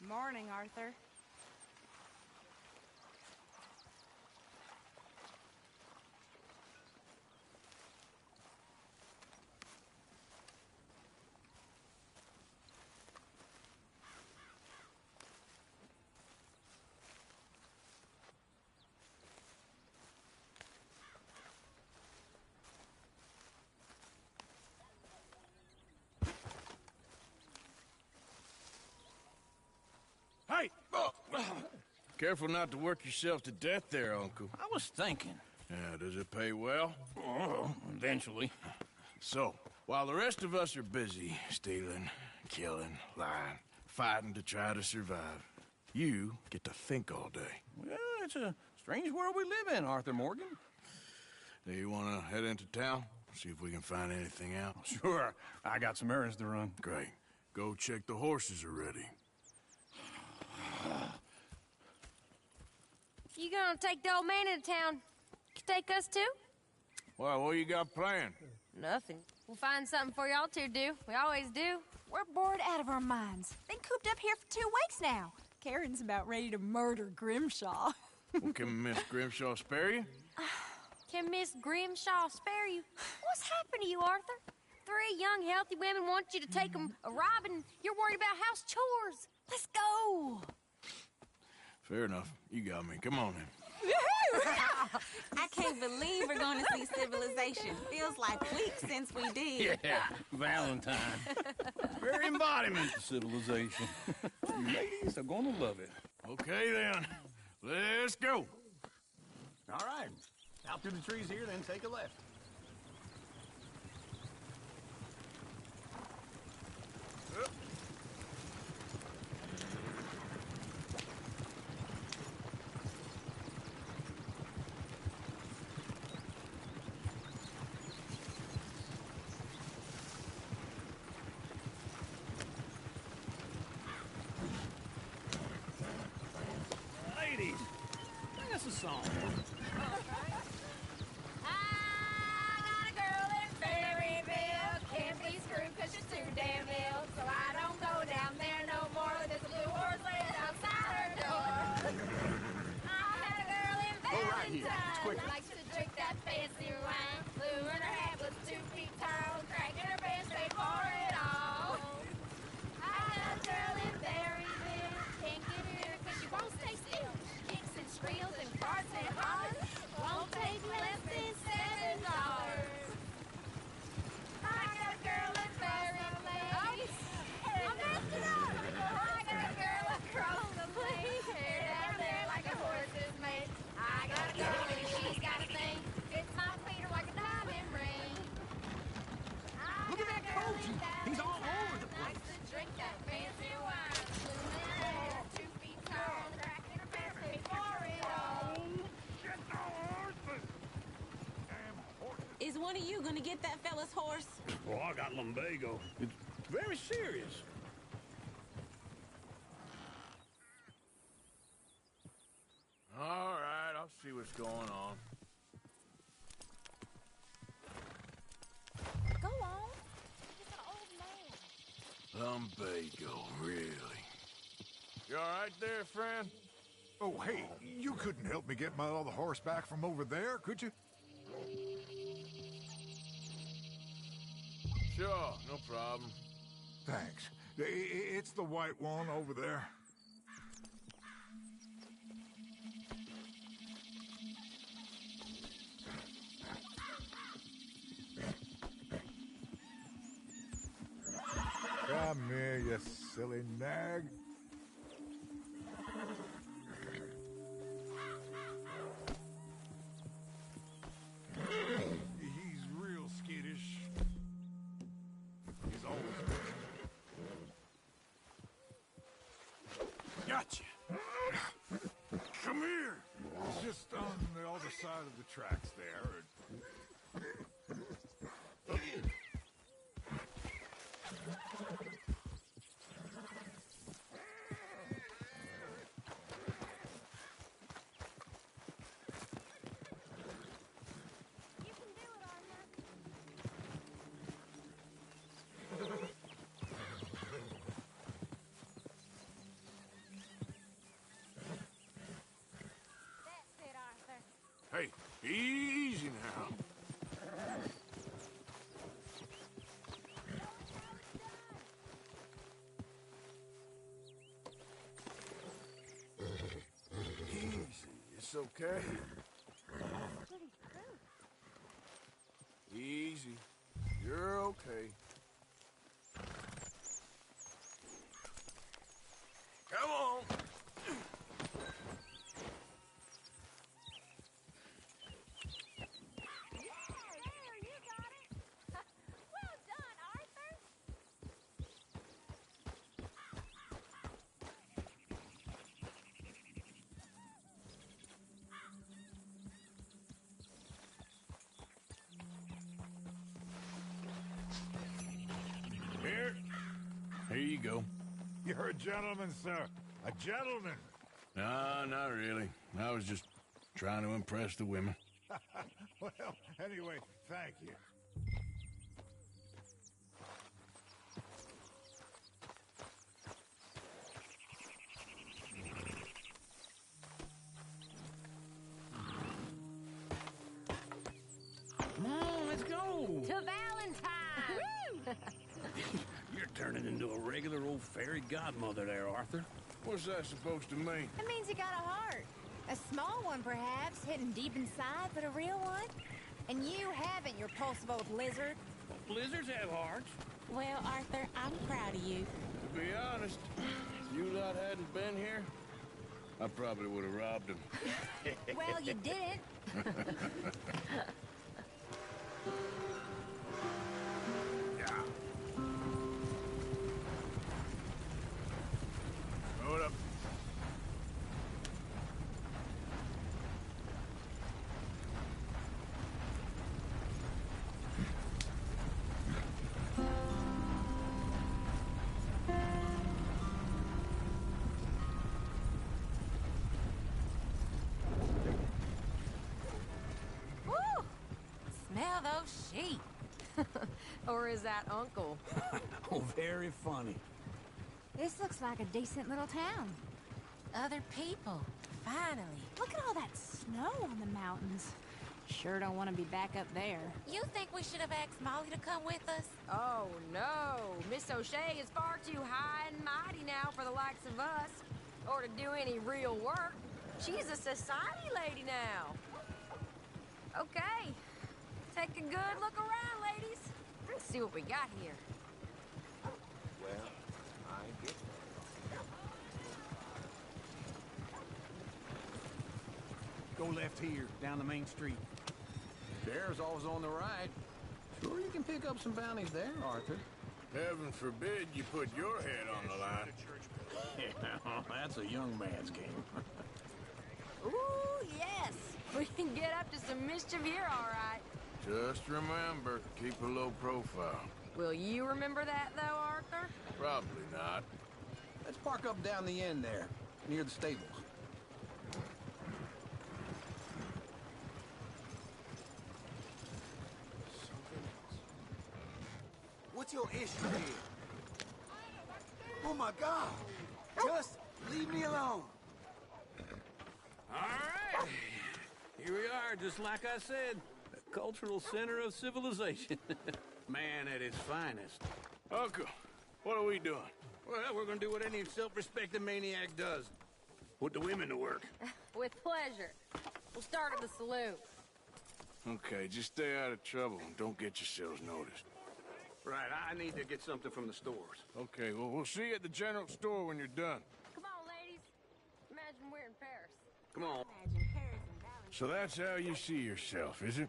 Morning, Arthur. Hey! Careful not to work yourself to death there, Uncle. I was thinking. Yeah, does it pay well? Oh, eventually. So, while the rest of us are busy stealing, killing, lying, fighting to try to survive, you get to think all day. Well, it's a strange world we live in, Arthur Morgan. Do you want to head into town? See if we can find anything out? Sure. I got some errands to run. Great. Go check the horses are ready. You gonna take the old man into town? You take us too? Well, what you got planned? Nothing. We'll find something for y'all to do. We always do. We're bored out of our minds. Been cooped up here for 2 weeks now. Karen's about ready to murder Grimshaw. Well, can Miss Grimshaw spare you? Can Miss Grimshaw spare you? What's happened to you, Arthur? 3 young, healthy women want you to take them a robbing. You're worried about house chores. Let's go. Fair enough. You got me. Come on, then. I can't believe we're going to see civilization. Feels like weeks since we did. Yeah, Valentine. Very embodiment of civilization. You ladies are gonna love it. Okay, then. Let's go. All right. Out through the trees here, then take a left. Ladies, sing us a song. Likes to drink that fancy wine. Blue in her hat was 2 feet tall. Cracking her best straight for it all. I got a girl in Berryville. Can't get her 'cause she won't stay still. Kicks and squeals and farts and hollers. Won't take less than $7. I got a girl in Berryville. I'm messed it up. I got a girl across the place. Hair down there like a horse's mate. I got a girl and she's got a thing. Fits my feet like a diamond ring. one of you gonna get that fella's horse? Well, I got lumbago. It's very serious. All right, I'll see what's going on. Go on. He's an old man. Lumbago, really? You all right there, friend? Oh, hey, you couldn't help me get my other horse back from over there, could you? Sure, no problem. Thanks. It's the white one over there. Come here, you silly nag. He's real skittish. He's always Gotcha. Come here. It's just on the other side of the tracks there. Hey, easy now. Easy, it's okay. Easy, you're okay. Come on. Here you go. You're a gentleman, sir. A gentleman. No, not really. I was just trying to impress the women. Well, anyway, thank you. Come on, let's go. To Valentine! You're turning into a regular old fairy godmother there, Arthur. What's that supposed to mean? It means you got a heart. A small one, perhaps, hidden deep inside, but a real one. And you haven't, you repulsive old lizard. Well, lizards have hearts. Well, Arthur, I'm proud of you. To be honest, if you lot hadn't been here, I probably would have robbed him. Well, you didn't. Hold up. Woo! Smell those sheep. Or is that Uncle? Oh, very funny. This looks like a decent little town. Other people, finally. Look at all that snow on the mountains. Sure don't want to be back up there. You think we should have asked Molly to come with us? Oh, no. Miss O'Shea is far too high and mighty now for the likes of us. Or to do any real work. She's a society lady now. Okay. Take a good look around, ladies. Let's see what we got here. Well, I get Go left here, down the main street. There's always on the right. Sure you can pick up some bounties there, Arthur. Heaven forbid you put your head on the line. Yeah, that's a young man's game. Ooh, yes. We can get up to some mischief here, all right. Just remember, keep a low profile. Will you remember that, though, Arthur? Probably not. Let's park up down the end there, near the stables. What's your issue here? Oh my God! Just leave me alone. All right. Here we are, just like I said. The cultural center of civilization. Man at its finest. Uncle, what are we doing? Well, we're gonna do what any self-respecting maniac does. Put the women to work. With pleasure. We'll start at the saloon. Okay, just stay out of trouble and don't get yourselves noticed. Right, I need to get something from the stores. Okay, well, we'll see you at the general store when you're done. Come on, ladies. Imagine we're in Paris. Come on. So that's how you see yourself, is it?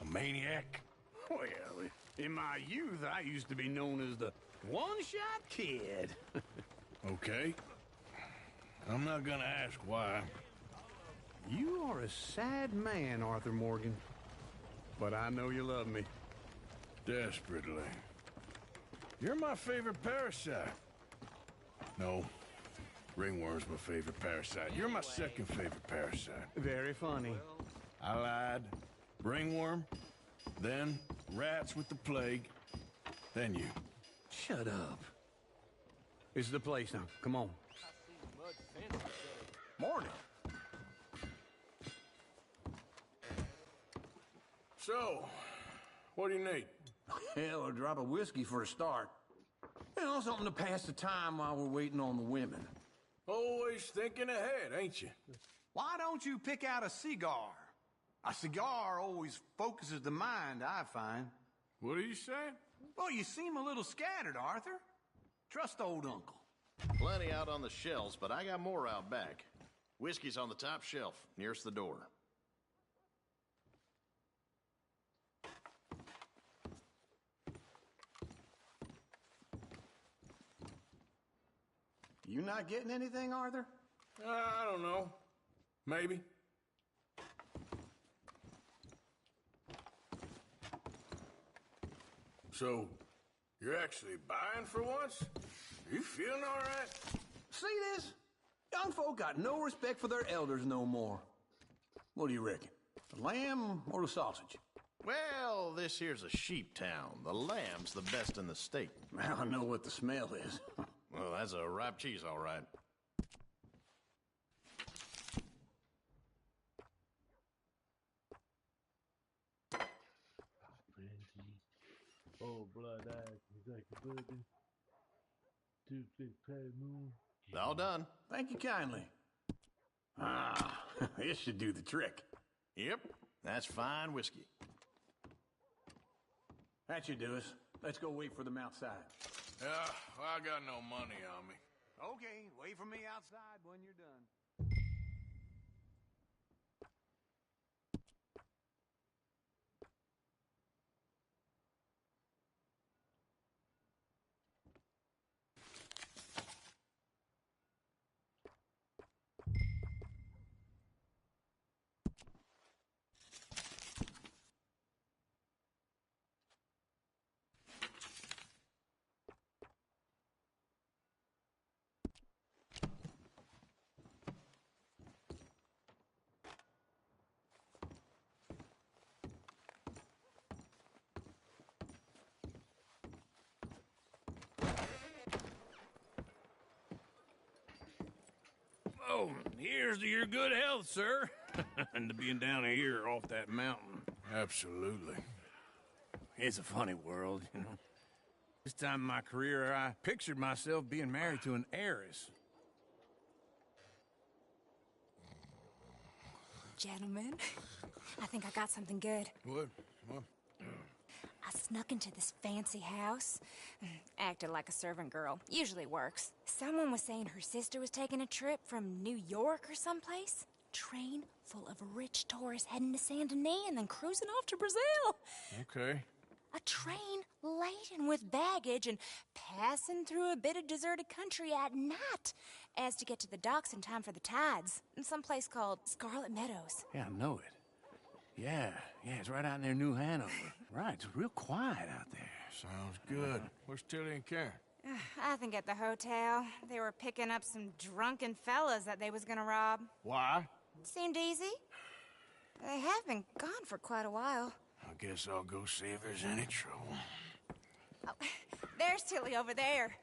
A maniac? Well, in my youth, I used to be known as the one-shot kid. Okay. I'm not gonna ask why. You are a sad man, Arthur Morgan. But I know you love me. Desperately. You're my favorite parasite. No. Ringworm's my favorite parasite. You're my second favorite parasite. Very funny. I lied. Ringworm, then rats with the plague, then you. Shut up. This is the place now. Come on. Morning. So, what do you need? Hell, a drop of whiskey for a start. You know, something to pass the time while we're waiting on the women. Always thinking ahead, ain't you? Why don't you pick out a cigar? A cigar always focuses the mind, I find. What are you saying? Well, you seem a little scattered, Arthur. Trust old Uncle. Plenty out on the shelves, but I got more out back. Whiskey's on the top shelf, nearest the door. You not getting anything, Arthur? I don't know. Maybe. So, you're actually buying for once? You feeling all right? See this? Young folk got no respect for their elders no more. What do you reckon? The lamb or the sausage? Well, this here's a sheep town. The lamb's the best in the state. I know what the smell is. Well, that's a ripe cheese, all right. Oh, blood eyes, like a burden. Toothpick patty moon. All done. Thank you kindly. Ah, this should do the trick. Yep, that's fine whiskey. That should do us. Let's go wait for them outside. Yeah, well, I got no money on me. Okay, wait for me outside when you're done. Oh, here's to your good health, sir. And to being down here off that mountain. Absolutely. It's a funny world, you know. This time in my career, I pictured myself being married to an heiress. Gentlemen, I think I got something good. What? I snuck into this fancy house. Acted like a servant girl. Usually works. Someone was saying her sister was taking a trip from New York or someplace. Train full of rich tourists heading to Saint Denis and then cruising off to Brazil. Okay. A train laden with baggage and passing through a bit of deserted country at night as to get to the docks in time for the tides in some place called Scarlet Meadows. Yeah, I know it. Yeah, it's right out in their New Hanover. Right, it's real quiet out there. Sounds good. Where's Tilly and Karen? I think at the hotel. They were picking up some drunken fellas that they was gonna rob. Why? Seemed easy. They have been gone for quite a while. I guess I'll go see if there's any trouble. Oh, there's Tilly over there.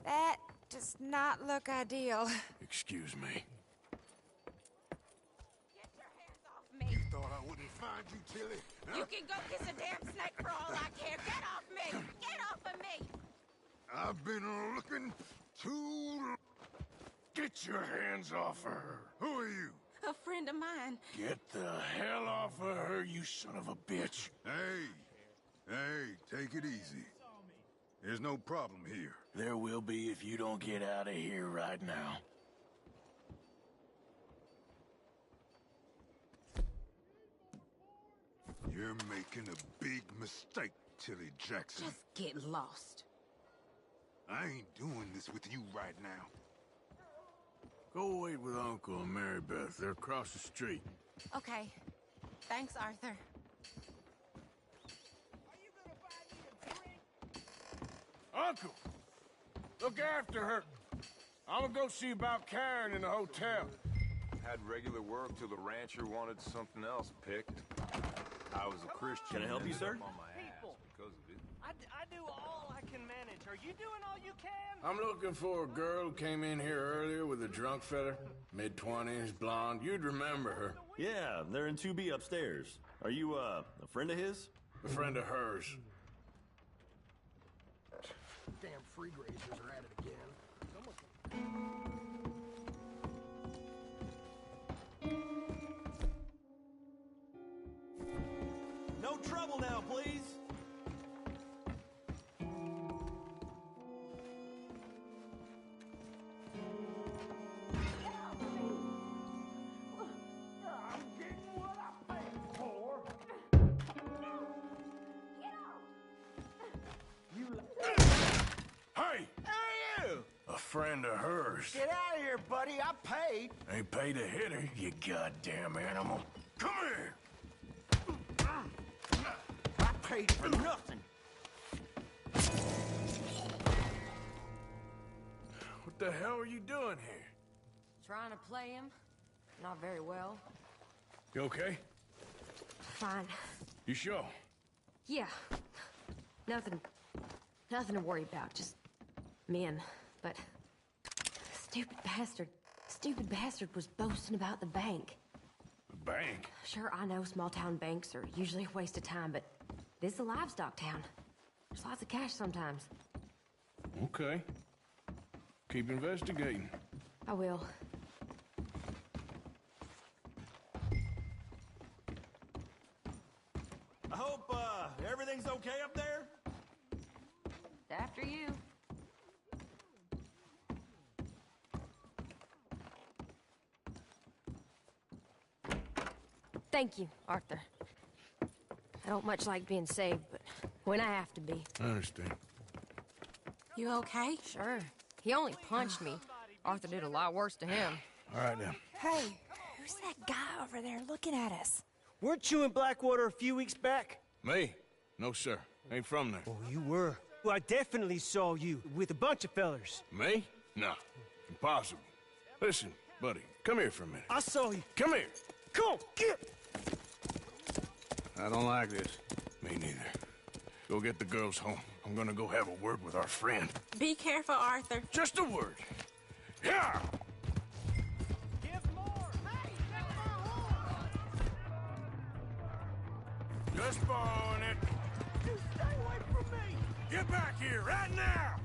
That does not look ideal. Excuse me. You thought I wouldn't find you, Tilly? Huh? You can go kiss a damn snake for all I care. Get off me! Get off of me! I've been looking too... Get your hands off of her. Who are you? A friend of mine. Get the hell off of her, you son of a bitch. Hey, take it easy. There's no problem here. There will be if you don't get out of here right now. You're making a big mistake, Tilly Jackson. Just get lost. I ain't doing this with you right now. Go wait with Uncle and Mary Beth. They're across the street. Okay. Thanks, Arthur. Uncle! Look after her. I'm gonna go see about Karen in the hotel. Had regular work till the rancher wanted something else picked. I was a Christian. Can I help you, sir? On my ass because of it. I do all I can manage. Are you doing all you can? I'm looking for a girl who came in here earlier with a drunk fella. Mid-20s, blonde. You'd remember her. Yeah, they're in 2B upstairs. Are you, a friend of his? A friend of hers. Damn free grazers are at it again. No trouble now, please. Hey! Who are you? A friend of hers. Get out of here, buddy. I paid. Ain't paid to hit her, you goddamn animal. Come here! I paid for nothing. What the hell are you doing here? Trying to play him. Not very well. You okay? Fine. You sure? Yeah. Nothing to worry about. Just men. But stupid bastard was boasting about the bank. The bank? Sure, I know small town banks are usually a waste of time, but this is a livestock town. There's lots of cash sometimes. Okay. Keep investigating. I will. I hope, everything's okay up there? After you. Thank you, Arthur. I don't much like being saved, but when I have to be. I understand. You okay? Sure. He only punched me. Arthur did a lot worse to him. All right, then. Hey, who's that guy over there looking at us? Weren't you in Blackwater a few weeks back? Me? No, sir. Ain't from there. Oh, you were. Well, I definitely saw you with a bunch of fellers. Me? No. Impossible. Listen, buddy, come here for a minute. I saw you. Come here. Come on, get! I don't like this. Me neither. Go get the girls home. I'm gonna go have a word with our friend. Be careful, Arthur. Just a word. Yeah! Just borrowing it. You stay away from me! Get back here right now!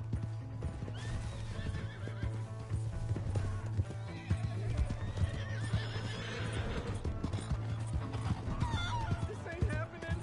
This ain't happening.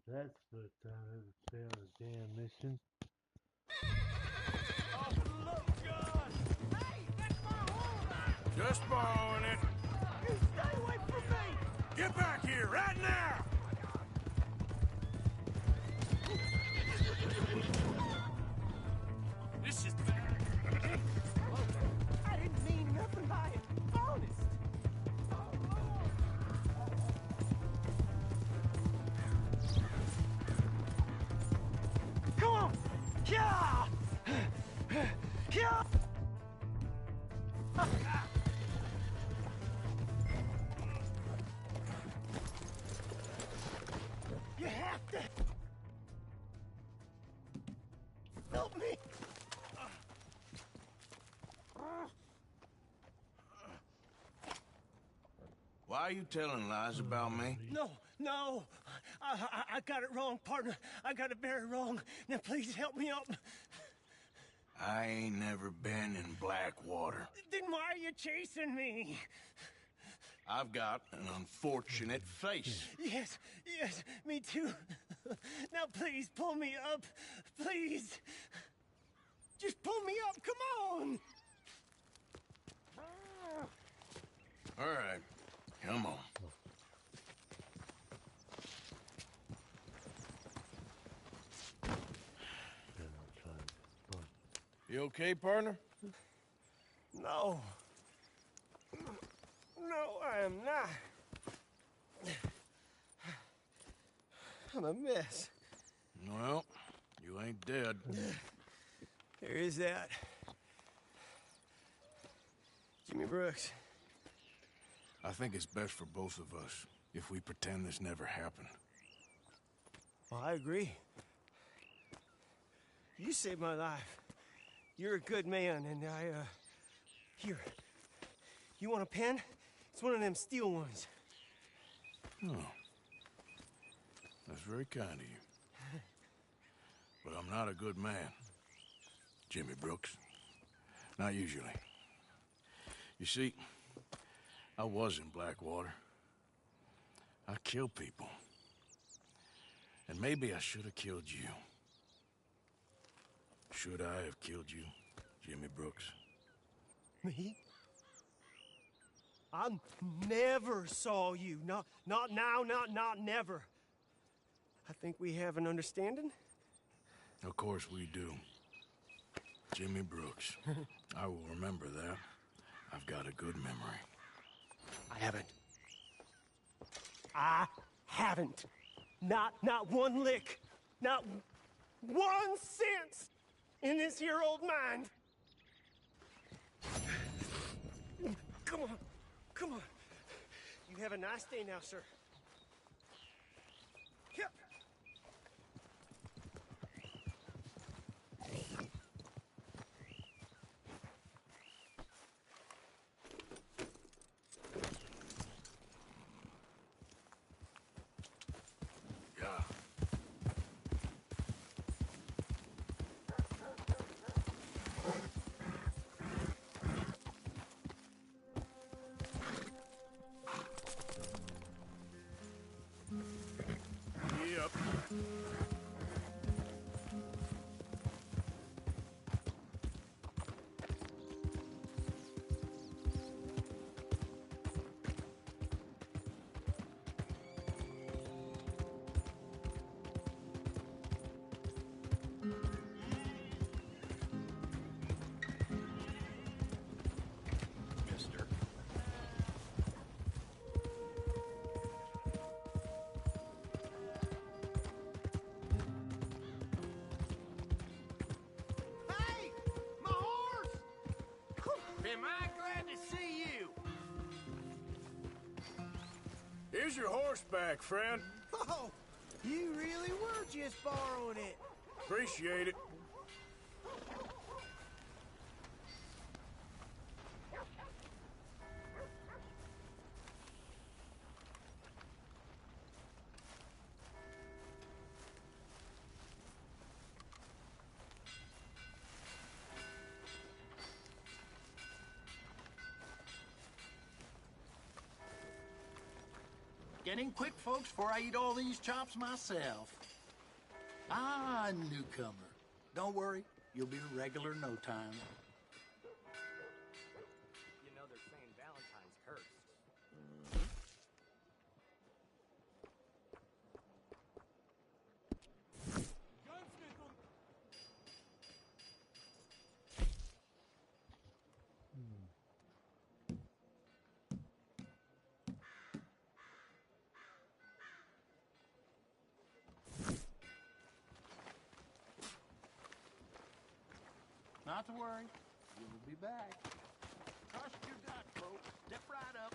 That's the first time I've ever failed a damn mission. Oh, look, God! Hey, that's my horse! Just borrowing it. You stay away from me! Get back here, right now! This is... I didn't mean nothing by it. Honest. Come on! Yeah! Yeah! You have to help me. Why are you telling lies about me? No. I got it wrong, partner. I got it very wrong. Now please help me up. I ain't never been in Blackwater. Then why are you chasing me? I've got an unfortunate face. Yes, me too. Now please pull me up. Please. Just pull me up, come on. All right, come on. You okay, partner? No. No, I am not. I'm a mess. Well, you ain't dead. There is that. Jimmy Brooks. I think it's best for both of us if we pretend this never happened. Well, I agree. You saved my life. You're a good man, and here. You want a pen? It's one of them steel ones. Oh. That's very kind of you. But I'm not a good man, Jimmy Brooks. Not usually. You see, I was in Blackwater. I killed people. And maybe I should have killed you. Should I have killed you, Jimmy Brooks? Me? I never saw you. Not now, not never. I think we have an understanding? Of course we do. Jimmy Brooks. I will remember that. I've got a good memory. I haven't. Not one lick. Not 1 cent in this here old mind. Come on. You have a nice day now, sir. Yep. Yep. Mister. Hey! My horse! Am I glad to see you? Here's your horseback, friend. Oh, you really were just borrowing it. Appreciate it. getting quick, folks, before I eat all these chops myself. Ah, newcomer. Don't worry, you'll be a regular in no time. You know they're saying Valentine's cursed. Not to worry, you'll be back. Trust your gut, folks. Step right up.